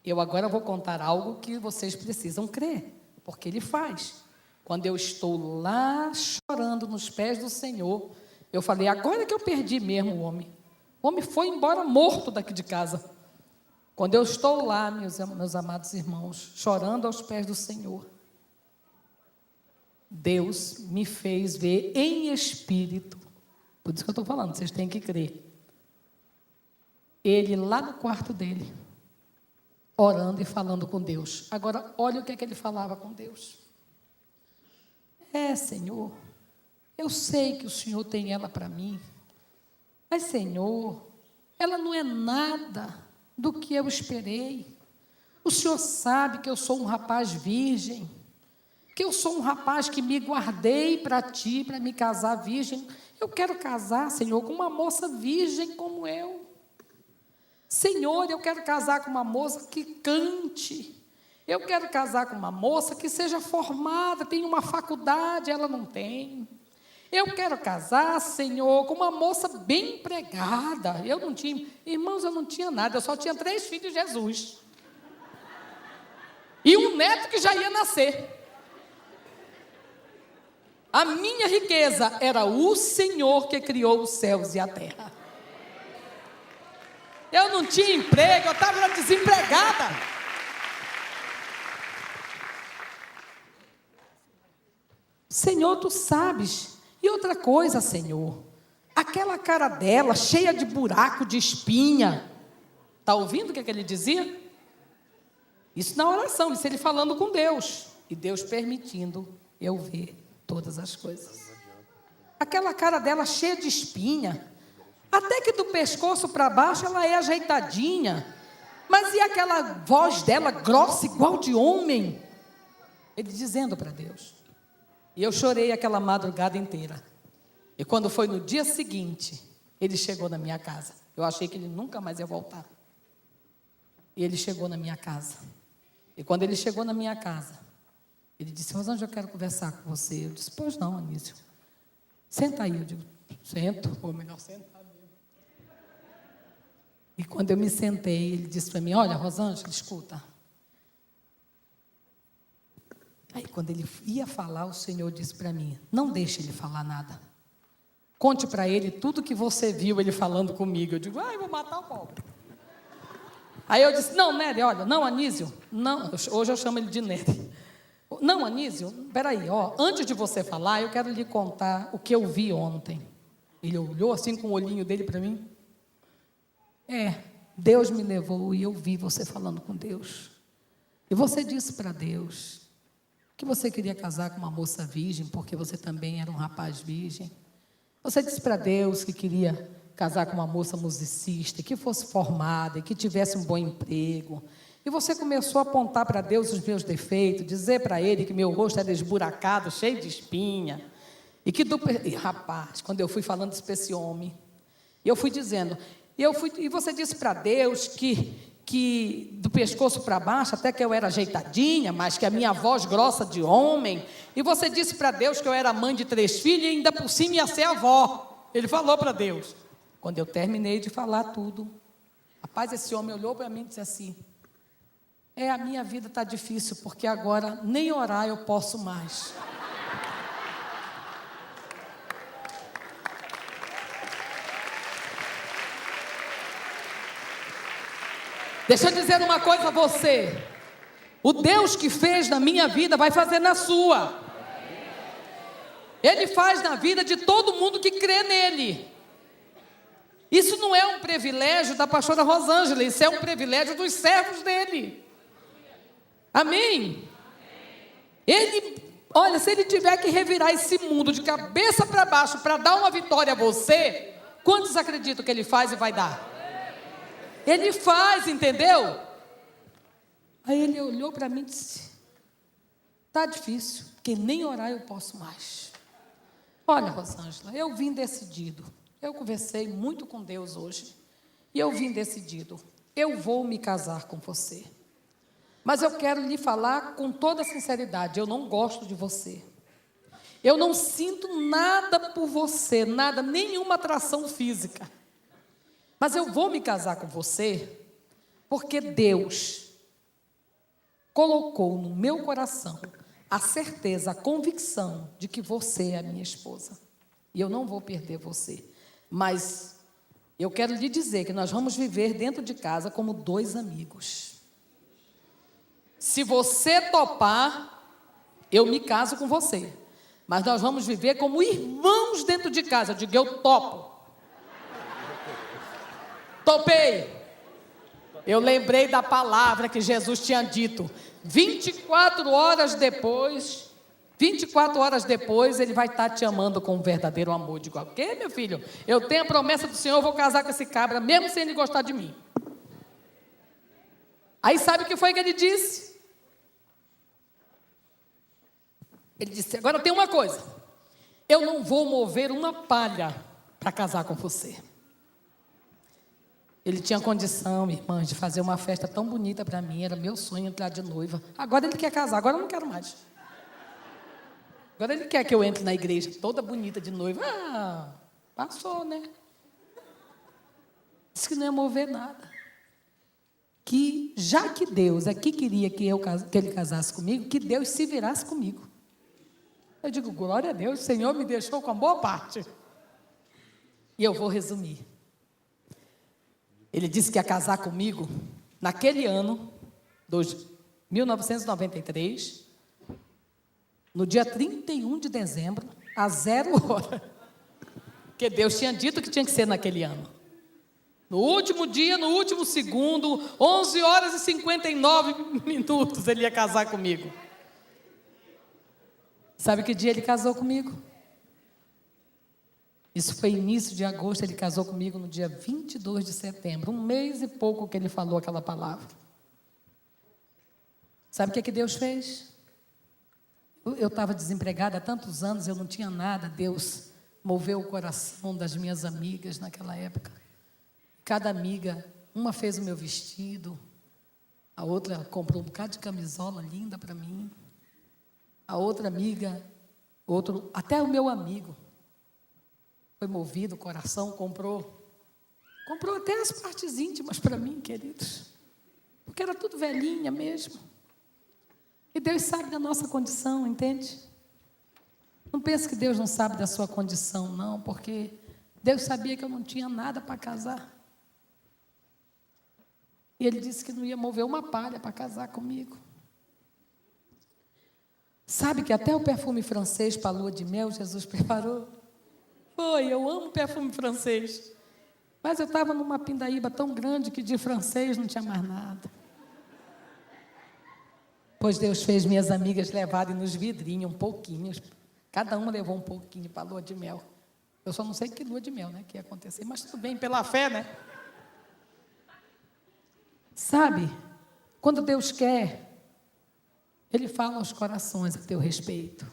Eu agora vou contar algo que vocês precisam crer, porque Ele faz. Quando eu estou lá chorando nos pés do Senhor, eu falei: agora que eu perdi mesmo o homem. O homem foi embora morto daqui de casa. Quando eu estou lá, meus amados irmãos, chorando aos pés do Senhor, Deus me fez ver em espírito. Por isso que eu estou falando, vocês têm que crer. Ele lá no quarto dele, orando e falando com Deus. Agora, olha o que é que ele falava com Deus. Senhor, eu sei que o Senhor tem ela para mim, mas, Senhor, ela não é nada do que eu esperei. O Senhor sabe que eu sou um rapaz virgem, que eu sou um rapaz que me guardei para Ti, para me casar virgem. Eu quero casar, Senhor, com uma moça virgem como eu. Senhor, eu quero casar com uma moça que cante. Eu quero casar com uma moça que seja formada, tenha uma faculdade, ela não tem. Eu quero casar, Senhor, com uma moça bem empregada. Eu não tinha, irmãos, eu não tinha nada, eu só tinha 3 filhos de Jesus. E um neto que já ia nascer. A minha riqueza era o Senhor que criou os céus e a terra. Eu não tinha emprego, eu estava desempregada. Senhor, Tu sabes. E outra coisa, Senhor, aquela cara dela, cheia de buraco, de espinha. Está ouvindo o que ele dizia? Isso na oração, isso ele falando com Deus. E Deus permitindo eu ver todas as coisas. Aquela cara dela cheia de espinha. Até que do pescoço para baixo ela é ajeitadinha. Mas e aquela voz dela grossa, igual de homem? Ele dizendo para Deus. E eu chorei aquela madrugada inteira. E quando foi no dia seguinte, ele chegou na minha casa. Eu achei que ele nunca mais ia voltar. E ele chegou na minha casa. E quando ele chegou na minha casa, ele disse: Rosângela, eu quero conversar com você. Eu disse: pois não, Anísio. Senta aí. Eu digo: sento. Ou melhor, sentar mesmo. E quando eu me sentei, ele disse para mim: olha, Rosângela, escuta. Aí quando ele ia falar, o Senhor disse para mim: não deixe ele falar nada. Conte para ele tudo que você viu ele falando comigo. Eu digo: eu vou matar o pobre. Aí eu disse: não, Nery, olha, não, Anísio, não, hoje eu chamo ele de Nery. Não, Anísio, peraí, antes de você falar, eu quero lhe contar o que eu vi ontem. Ele olhou assim com o olhinho dele para mim. Deus me levou e eu vi você falando com Deus. E você disse para Deus que você queria casar com uma moça virgem, porque você também era um rapaz virgem. Você disse para Deus que queria casar com uma moça musicista, que fosse formada, que tivesse um bom emprego. E você começou a apontar para Deus os meus defeitos, dizer para Ele que meu rosto era esburacado, cheio de espinha. E rapaz, quando eu fui falando isso para esse homem, eu fui dizendo, e você disse para Deus que do pescoço para baixo, até que eu era ajeitadinha, mas que a minha voz grossa de homem. E você disse para Deus que eu era mãe de 3 filhos e ainda por cima ia ser avó. Ele falou para Deus. Quando eu terminei de falar tudo, rapaz, esse homem olhou para mim e disse assim: a minha vida está difícil, porque agora nem orar eu posso mais. Deixa eu dizer uma coisa a você. O Deus que fez na minha vida vai fazer na sua. Ele faz na vida de todo mundo que crê nele. Isso não é um privilégio da pastora Rosângela, isso é um privilégio dos servos dele. Amém? Olha, se ele tiver que revirar esse mundo de cabeça para baixo para dar uma vitória a você, quantos acreditam que ele faz e vai dar? Ele faz, entendeu? Aí ele olhou para mim e disse: está difícil, porque nem orar eu posso mais. Olha, Rosângela, eu vim decidido. Eu conversei muito com Deus hoje. E eu vim decidido. Eu vou me casar com você. Mas eu quero lhe falar com toda sinceridade. Eu não gosto de você. Eu não sinto nada por você. Nada, nenhuma atração física. Mas eu vou me casar com você porque Deus colocou no meu coração a certeza, a convicção de que você é a minha esposa. E eu não vou perder você. Mas eu quero lhe dizer que nós vamos viver dentro de casa como dois amigos. Se você topar, eu me caso com você. Mas nós vamos viver como irmãos dentro de casa. Eu digo, eu topo. Topei. Eu lembrei da palavra que Jesus tinha dito. 24 horas depois, ele vai estar te amando com um verdadeiro amor. Digo, ok, meu filho? Eu tenho a promessa do Senhor, eu vou casar com esse cabra, mesmo sem ele gostar de mim. Aí sabe o que foi que ele disse? Ele disse, agora tem uma coisa. Eu não vou mover uma palha para casar com você. Ele tinha condição, irmãs, de fazer uma festa tão bonita para mim. Era meu sonho entrar de noiva. Agora ele quer casar, agora eu não quero mais. Agora ele quer que eu entre na igreja toda bonita de noiva. Ah, passou, né? Disse que não ia mover nada. Que, já que Deus aqui queria que ele casasse comigo, que Deus se virasse comigo. Eu digo, glória a Deus, o Senhor me deixou com a boa parte. E eu vou resumir. Ele disse que ia casar comigo naquele ano, 1993, no dia 31 de dezembro, às 0 hora. Porque Deus tinha dito que tinha que ser naquele ano. No último dia, no último segundo, 11 horas e 59 minutos, ele ia casar comigo. Sabe que dia ele casou comigo? Isso foi início de agosto, ele casou comigo no dia 22 de setembro. Um mês e pouco que ele falou aquela palavra. Sabe o que Deus fez? Eu estava desempregada há tantos anos, eu não tinha nada. Deus moveu o coração das minhas amigas naquela época. Cada amiga, uma fez o meu vestido, a outra comprou um bocado de camisola linda para mim. A outra amiga, até o meu amigo, foi movido o coração, comprou até as partes íntimas para mim, queridos, porque era tudo velhinha mesmo. E Deus sabe da nossa condição, entende? Não pense que Deus não sabe da sua condição, não, porque Deus sabia que eu não tinha nada para casar. E Ele disse que não ia mover uma palha para casar comigo. Sabe que até o perfume francês para a lua de mel Jesus preparou? Foi, eu amo perfume francês. Mas eu estava numa pindaíba tão grande que de francês não tinha mais nada. Pois Deus fez minhas amigas levarem nos vidrinhos um pouquinho. Cada uma levou um pouquinho para a lua de mel. Eu só não sei que lua de mel, né, que ia acontecer, mas tudo bem, pela fé, né? Sabe, quando Deus quer, Ele fala aos corações a teu respeito.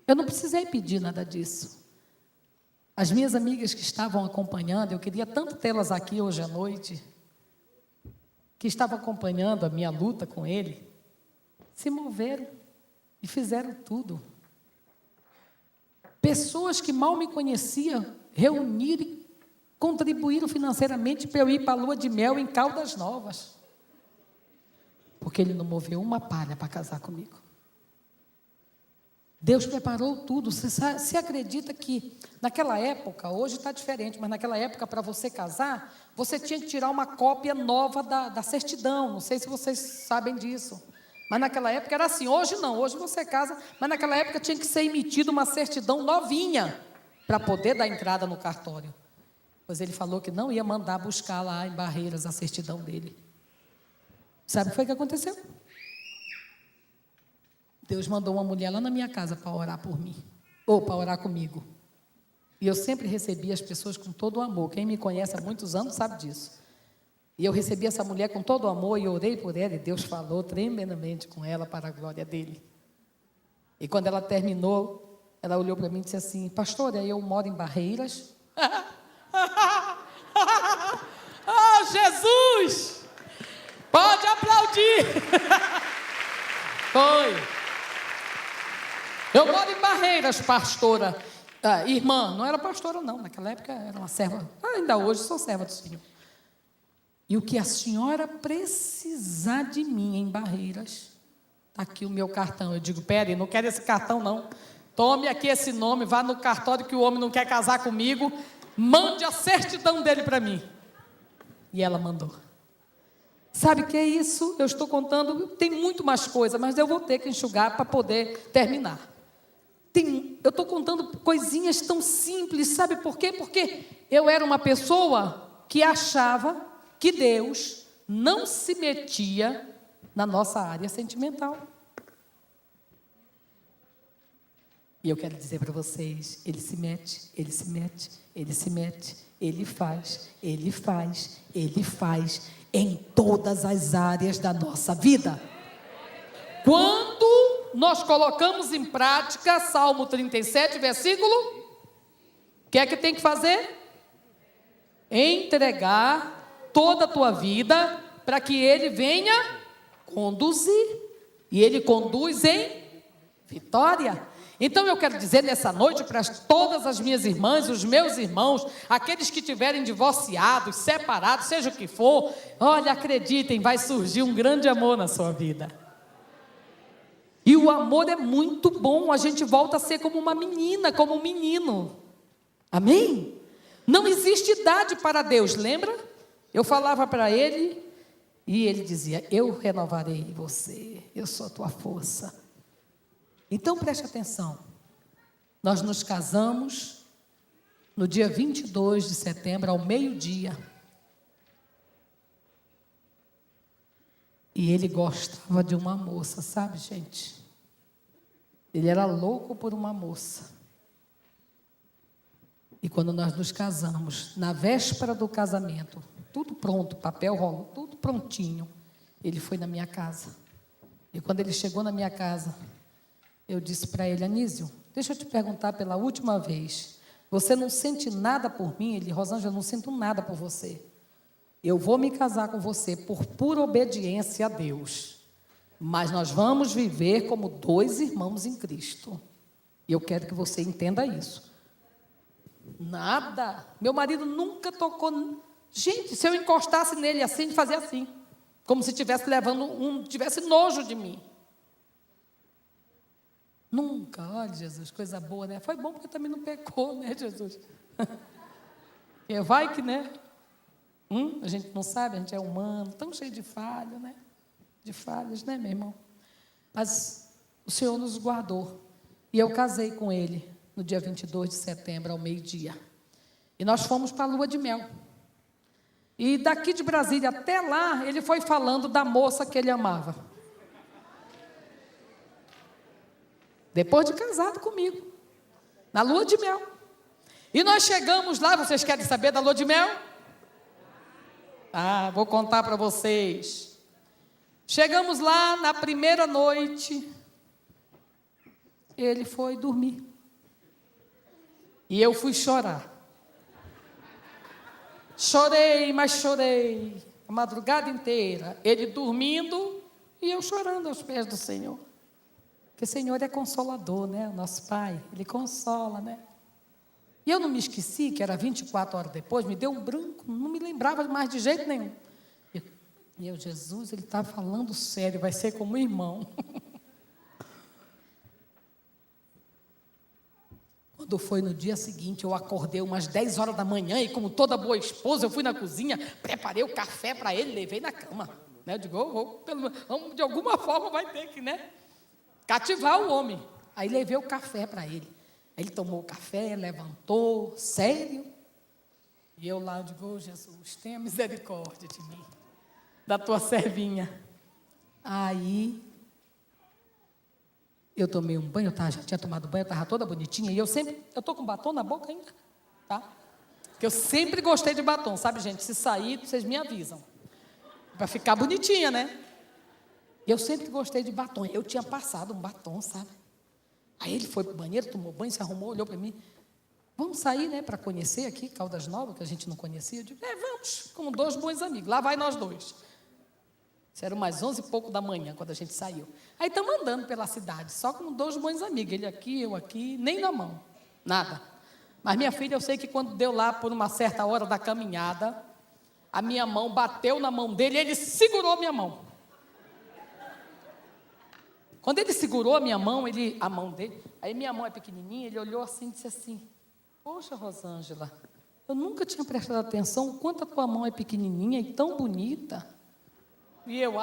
Eu não precisei pedir nada disso. As minhas amigas que estavam acompanhando, eu queria tanto tê-las aqui hoje à noite, que estavam acompanhando a minha luta com Ele, se moveram e fizeram tudo. Pessoas que mal me conheciam, reuniram e contribuíram financeiramente para eu ir para a lua de mel em Caldas Novas. Porque Ele não moveu uma palha para casar comigo. Deus preparou tudo. Você acredita que naquela época, hoje está diferente, mas naquela época, para você casar, você tinha que tirar uma cópia nova da certidão. Não sei se vocês sabem disso. Mas naquela época era assim. Hoje não, hoje você casa, mas naquela época tinha que ser emitida uma certidão novinha para poder dar entrada no cartório. pois ele falou que não ia mandar buscar lá em Barreiras a certidão dele. Sabe o que foi que aconteceu? Deus mandou uma mulher lá na minha casa para orar por mim, ou para orar comigo. E eu sempre recebi as pessoas com todo o amor. Quem me conhece há muitos anos sabe disso. E eu recebi essa mulher com todo o amor e orei por ela, e Deus falou tremendamente com ela para a glória dele. E quando ela terminou, ela olhou para mim e disse assim: pastora, eu moro em Barreiras. Ah, Jesus! Pode aplaudir! Foi. Eu moro em Barreiras, pastora. Irmã, não era pastora não, naquela época era uma serva, ainda hoje sou serva do Senhor. E o que a senhora precisar de mim em Barreiras, está aqui o meu cartão. Eu digo, peraí, não quero esse cartão não, tome aqui esse nome, vá no cartório que o homem não quer casar comigo, mande a certidão dele para mim. E ela mandou. Sabe o que é isso? Eu estou contando, tem muito mais coisa, mas eu vou ter que enxugar para poder terminar. Eu estou contando coisinhas tão simples, sabe por quê? Porque eu era uma pessoa que achava que Deus não se metia na nossa área sentimental. E eu quero dizer para vocês, Ele se mete, Ele se mete, Ele se mete, Ele faz, Ele faz, Ele faz em todas as áreas da nossa vida. Quando nós colocamos em prática Salmo 37, versículo, o que é que tem que fazer? Entregar toda a tua vida para que Ele venha conduzir. E Ele conduz em vitória. Então eu quero dizer nessa noite para todas as minhas irmãs, os meus irmãos, aqueles que estiverem divorciados, separados, seja o que for, olha, acreditem, vai surgir um grande amor na sua vida. E o amor é muito bom, a gente volta a ser como uma menina, como um menino. Amém? Não existe idade para Deus, lembra? Eu falava para ele e ele dizia, eu renovarei você, eu sou a tua força. Então preste atenção, nós nos casamos no dia 22 de setembro, ao meio-dia. E ele gostava de uma moça, sabe, gente? Ele era louco por uma moça. E quando nós nos casamos, na véspera do casamento, tudo pronto, papel rolou, tudo prontinho, ele foi na minha casa. E quando ele chegou na minha casa, eu disse para ele, Anísio, deixa eu te perguntar pela última vez, você não sente nada por mim? Ele, Rosângela, eu não sinto nada por você. Eu vou me casar com você por pura obediência a Deus. Mas nós vamos viver como dois irmãos em Cristo. E eu quero que você entenda isso. Nada. Meu marido nunca tocou. Gente, se eu encostasse nele assim, ele fazia assim. Como se estivesse levando tivesse nojo de mim. Nunca. Olha, Jesus, coisa boa, né? Foi bom porque também não pecou, né, Jesus? E vai que, né? A gente não sabe, a gente é humano, tão cheio de falha, né? De falhas, né, meu irmão? Mas o Senhor nos guardou. E eu casei com ele no dia 22 de setembro, ao meio-dia. E nós fomos para a lua de mel. E daqui de Brasília até lá, ele foi falando da moça que ele amava. Depois de casado comigo. Na lua de mel. E nós chegamos lá, vocês querem saber da lua de mel? Vou contar para vocês. Chegamos lá na primeira noite, ele foi dormir. E eu fui chorar. Chorei, mas chorei a madrugada inteira. Ele dormindo e eu chorando aos pés do Senhor. Porque o Senhor é consolador, né? O nosso Pai, Ele consola, né? E eu não me esqueci que era 24 horas depois, me deu um branco, não me lembrava mais de jeito nenhum. E eu, Jesus, ele está falando sério, vai ser como irmão. Quando foi no dia seguinte, eu acordei umas 10 horas da manhã e como toda boa esposa, eu fui na cozinha, preparei o café para ele, levei na cama. Né? Eu digo, de alguma forma vai ter que, né? Cativar o homem. Aí levei o café para ele. Aí ele tomou o café, levantou, sério. E eu lá, eu digo, oh, Jesus, tenha misericórdia de mim, da tua servinha. Aí, eu tomei um banho, já tinha tomado banho, eu estava toda bonitinha, e eu estou com batom na boca ainda, tá? Porque eu sempre gostei de batom, sabe, gente? Se sair, vocês me avisam. Para ficar bonitinha, né? Eu sempre gostei de batom. Eu tinha passado um batom, sabe? Aí ele foi para o banheiro, tomou banho, se arrumou, olhou para mim. Vamos sair, né, para conhecer aqui Caldas Novas, que a gente não conhecia. Eu digo, vamos, como 2 bons amigos. Lá vai nós 2. Isso era umas 11 e pouco da manhã, quando a gente saiu. Aí estamos andando pela cidade, só como 2 bons amigos. Ele aqui, eu aqui, nem na mão, nada. Mas minha filha, eu sei que quando deu lá, por uma certa hora da caminhada, a minha mão bateu na mão dele e ele segurou a minha mão. Quando ele segurou a minha mão, a mão dele, aí minha mão é pequenininha, ele olhou assim e disse assim, poxa, Rosângela, eu nunca tinha prestado atenção o quanto a tua mão é pequenininha e tão bonita. E eu,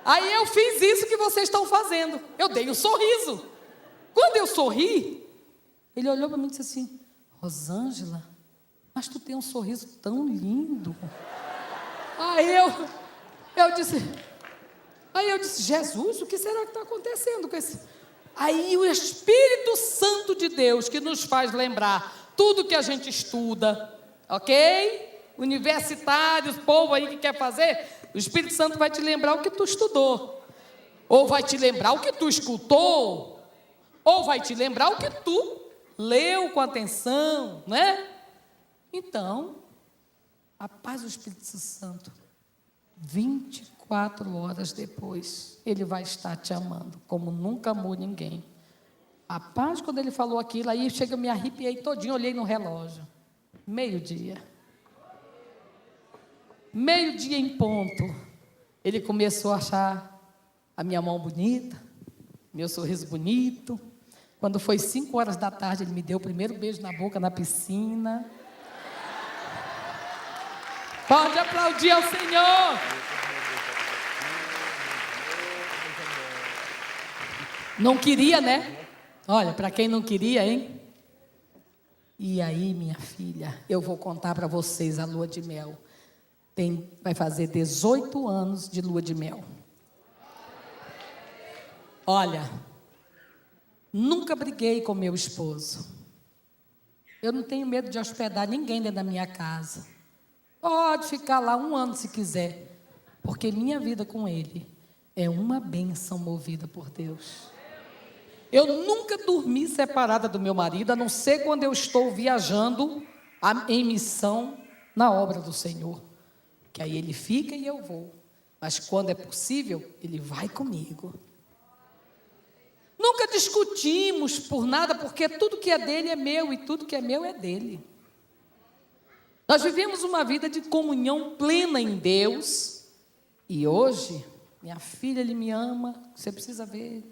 Aí eu fiz isso que vocês estão fazendo. Eu dei um sorriso. Quando eu sorri, ele olhou para mim e disse assim, Rosângela, mas tu tem um sorriso tão lindo. Aí eu disse, Jesus, o que será que está acontecendo com esse... Aí o Espírito Santo de Deus, que nos faz lembrar tudo que a gente estuda, ok? Universitários, povo aí que quer fazer, o Espírito Santo vai te lembrar o que tu estudou, ou vai te lembrar o que tu escutou, ou vai te lembrar o que tu leu com atenção, né? Então, a paz do Espírito Santo, 24 horas depois, ele vai estar te amando, como nunca amou ninguém. A paz, quando ele falou aquilo, aí chega, eu me arrepiei todinho, olhei no relógio, 12:00. 12:00 em ponto, ele começou a achar a minha mão bonita, meu sorriso bonito. Quando foi 5 horas da tarde, ele me deu o primeiro beijo na boca na piscina. Pode aplaudir ao Senhor. Não queria, né? Olha, para quem não queria, hein? E aí, minha filha, eu vou contar para vocês a lua de mel. Vai fazer 18 anos de lua de mel. Olha, nunca briguei com meu esposo. Eu não tenho medo de hospedar ninguém dentro da minha casa. Pode ficar lá 1 ano se quiser, porque minha vida com ele é uma bênção movida por Deus. Eu nunca dormi separada do meu marido, a não ser quando eu estou viajando em missão na obra do Senhor, que aí ele fica e eu vou, mas quando é possível, ele vai comigo. Nunca discutimos por nada, porque tudo que é dele é meu e tudo que é meu é dele. Nós vivemos uma vida de comunhão plena em Deus. E hoje, minha filha, ele me ama, você precisa ver.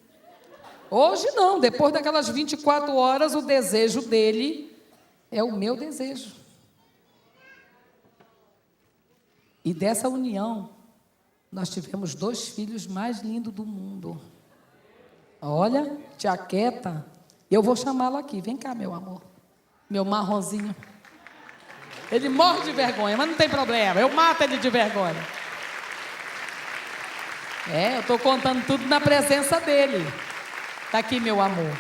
Hoje não, depois daquelas 24 horas, o desejo dele é o meu desejo. E dessa união, nós tivemos 2 filhos mais lindos do mundo. Olha, tia Queta, eu vou chamá-lo aqui, vem cá, meu amor, meu marronzinho. Ele morre de vergonha, mas não tem problema, eu mato ele de vergonha. Eu estou contando tudo na presença dele. Está aqui, meu amor.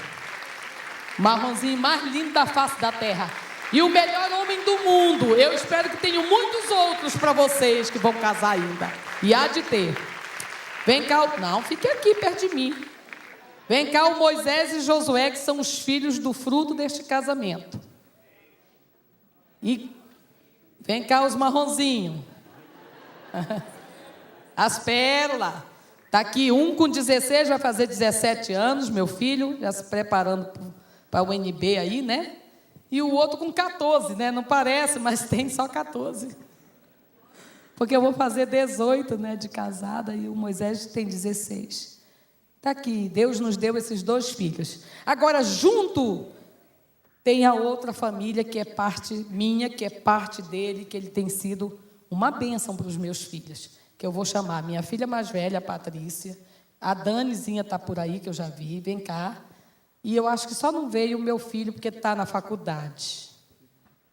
Marronzinho mais lindo da face da terra. E o melhor homem do mundo. Eu espero que tenham muitos outros para vocês que vão casar ainda. E há de ter. Vem cá, não, fique aqui perto de mim. Vem cá o Moisés e Josué, que são os filhos do fruto deste casamento. E vem cá os marronzinhos. As pérolas. Está aqui um com 16, vai fazer 17 anos, meu filho, já se preparando para o UNB aí, né? E o outro com 14, né? Não parece, mas tem só 14. Porque eu vou fazer 18, né, de casada, e o Moisés tem 16. Está aqui, Deus nos deu esses 2 filhos. Agora, junto, tem a outra família que é parte minha, que é parte dele, que ele tem sido uma bênção para os meus filhos. Que eu vou chamar minha filha mais velha, a Patrícia, a Danizinha está por aí, que eu já vi, vem cá, E eu acho que só não veio o meu filho porque está na faculdade.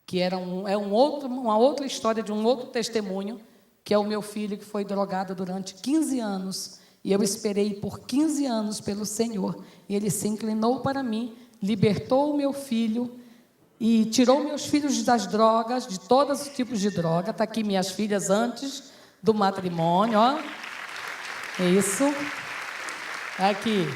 Que uma outra história de um outro testemunho, que é o meu filho que foi drogado durante 15 anos. E eu esperei por 15 anos pelo Senhor. E Ele se inclinou para mim, libertou o meu filho e tirou meus filhos das drogas, de todos os tipos de droga. Está aqui minhas filhas antes do matrimônio, ó. Isso. Aqui.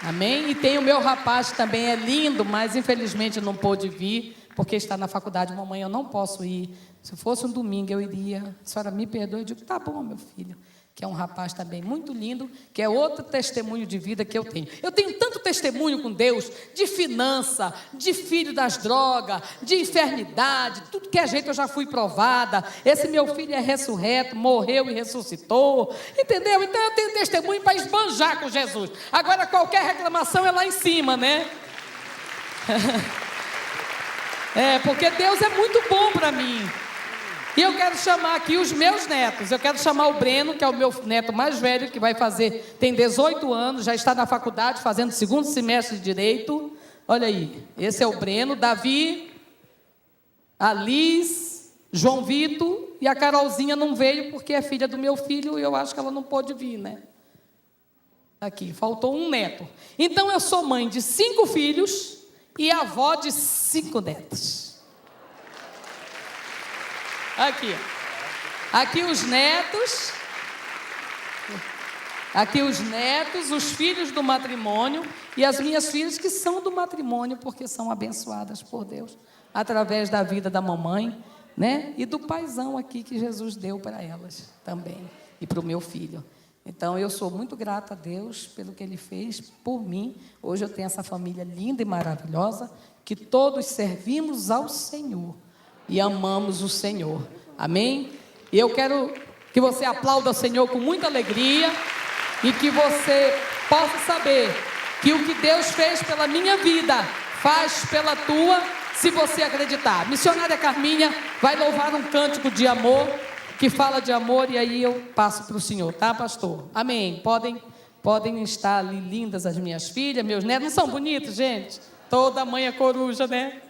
Amém? E tem o meu rapaz que também é lindo, mas infelizmente não pôde vir, porque está na faculdade. Mamãe, eu não posso ir. Se fosse um domingo eu iria. A senhora me perdoe. Eu digo, tá bom, meu filho. Que é um rapaz também muito lindo, que é outro testemunho de vida que eu tenho. Eu tenho tanto testemunho com Deus, de finança, de filho das drogas, de enfermidade, tudo que é jeito eu já fui provada. Esse meu filho é ressurreto, morreu e ressuscitou, entendeu? Então eu tenho testemunho para esbanjar com Jesus. Agora qualquer reclamação é lá em cima, né? Porque Deus é muito bom para mim. E eu quero chamar aqui os meus netos. Eu quero chamar o Breno, que é o meu neto mais velho, que tem 18 anos, já está na faculdade, fazendo 2º semestre de Direito. Olha aí, esse é o Breno, Davi, a Liz, João Vitor, e a Carolzinha não veio porque é filha do meu filho e eu acho que ela não pôde vir, né? Aqui, faltou um neto. Então eu sou mãe de 5 filhos e avó de 5 netos. Aqui os netos, os filhos do matrimônio e as minhas filhas que são do matrimônio porque são abençoadas por Deus através da vida da mamãe, né? E do paizão aqui que Jesus deu para elas também e para o meu filho. Então eu sou muito grata a Deus pelo que Ele fez por mim. Hoje eu tenho essa família linda e maravilhosa que todos servimos ao Senhor e amamos o Senhor. Amém? E eu quero que você aplaude o Senhor com muita alegria e que você possa saber que o que Deus fez pela minha vida, faz pela tua, se você acreditar. Missionária Carminha vai louvar um cântico de amor, que fala de amor, e aí eu passo para o Senhor, tá, pastor? Amém. Podem estar ali lindas as minhas filhas, meus netos. Não são bonitos, gente? Toda mãe é coruja, né?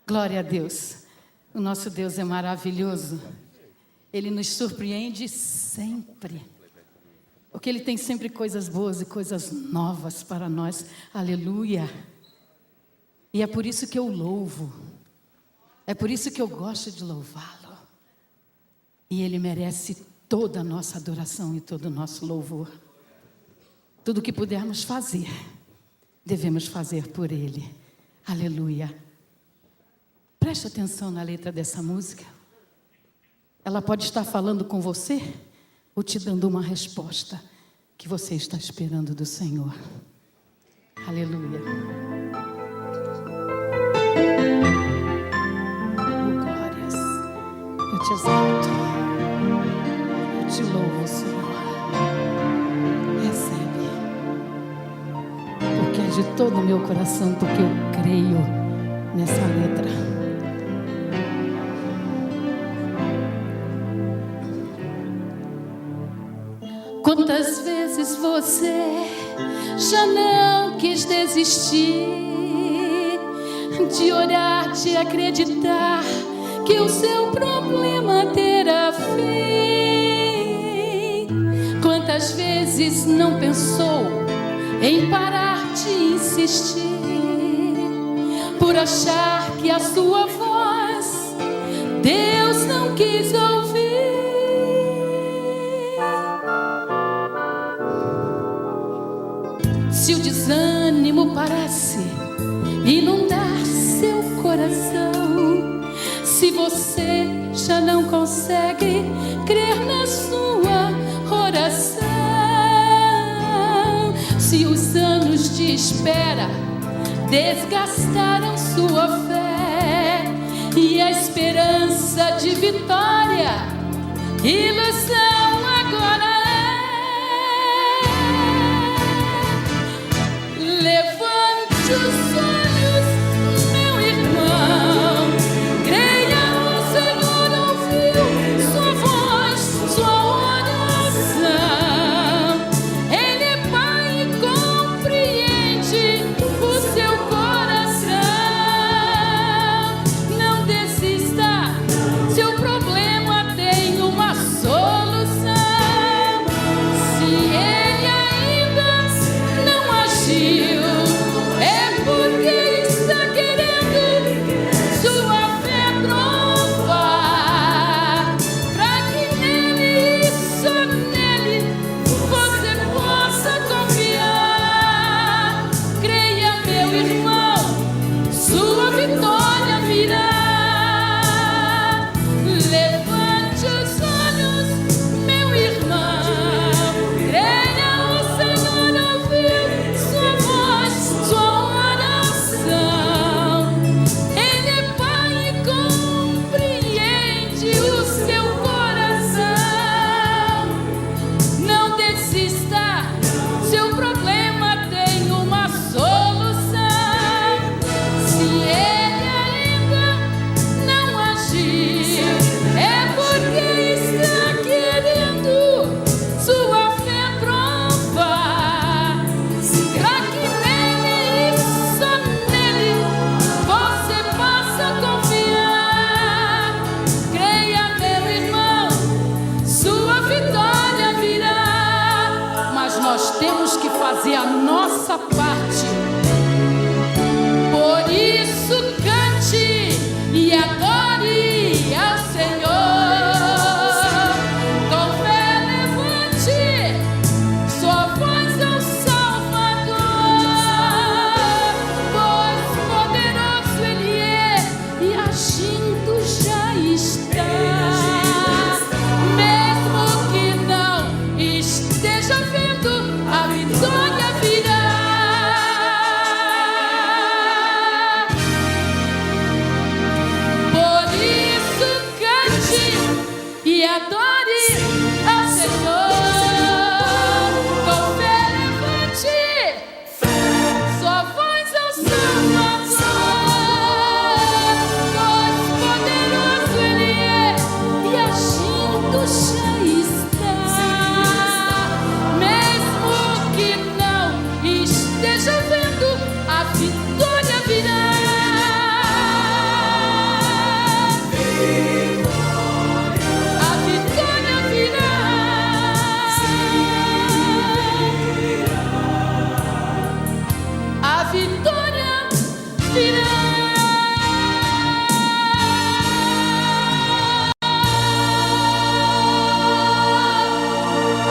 Glória a Deus. O nosso Deus é maravilhoso. Ele nos surpreende sempre. Porque Ele tem sempre coisas boas e coisas novas para nós. Aleluia. E é por isso que eu louvo. É por isso que eu gosto de louvá-lo. E Ele merece toda a nossa adoração e todo o nosso louvor. Tudo que pudermos fazer, devemos fazer por Ele. Aleluia. Preste atenção na letra dessa música. Ela pode estar falando com você ou te dando uma resposta que você está esperando do Senhor. Aleluia. Oh, glórias. Eu te exalto. Eu te louvo, Senhor. Recebe. Porque é de todo o meu coração, porque eu creio nessa letra. Quantas vezes você já não quis desistir de orar, de acreditar que o seu problema terá fim? Quantas vezes não pensou em parar de insistir por achar que a sua voz Deus não quis ouvir? Se o desânimo parece inundar seu coração, se você já não consegue crer na sua oração, se os anos de espera desgastaram sua fé e a esperança de vitória, ilusão agora é. Levante os olhos, meu irmão, creia, o Senhor ouviu sua voz, sua oração.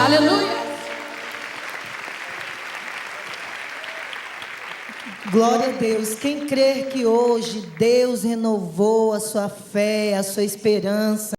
Aleluia. Glória a Deus. Quem crer que hoje Deus renovou a sua fé, a sua esperança,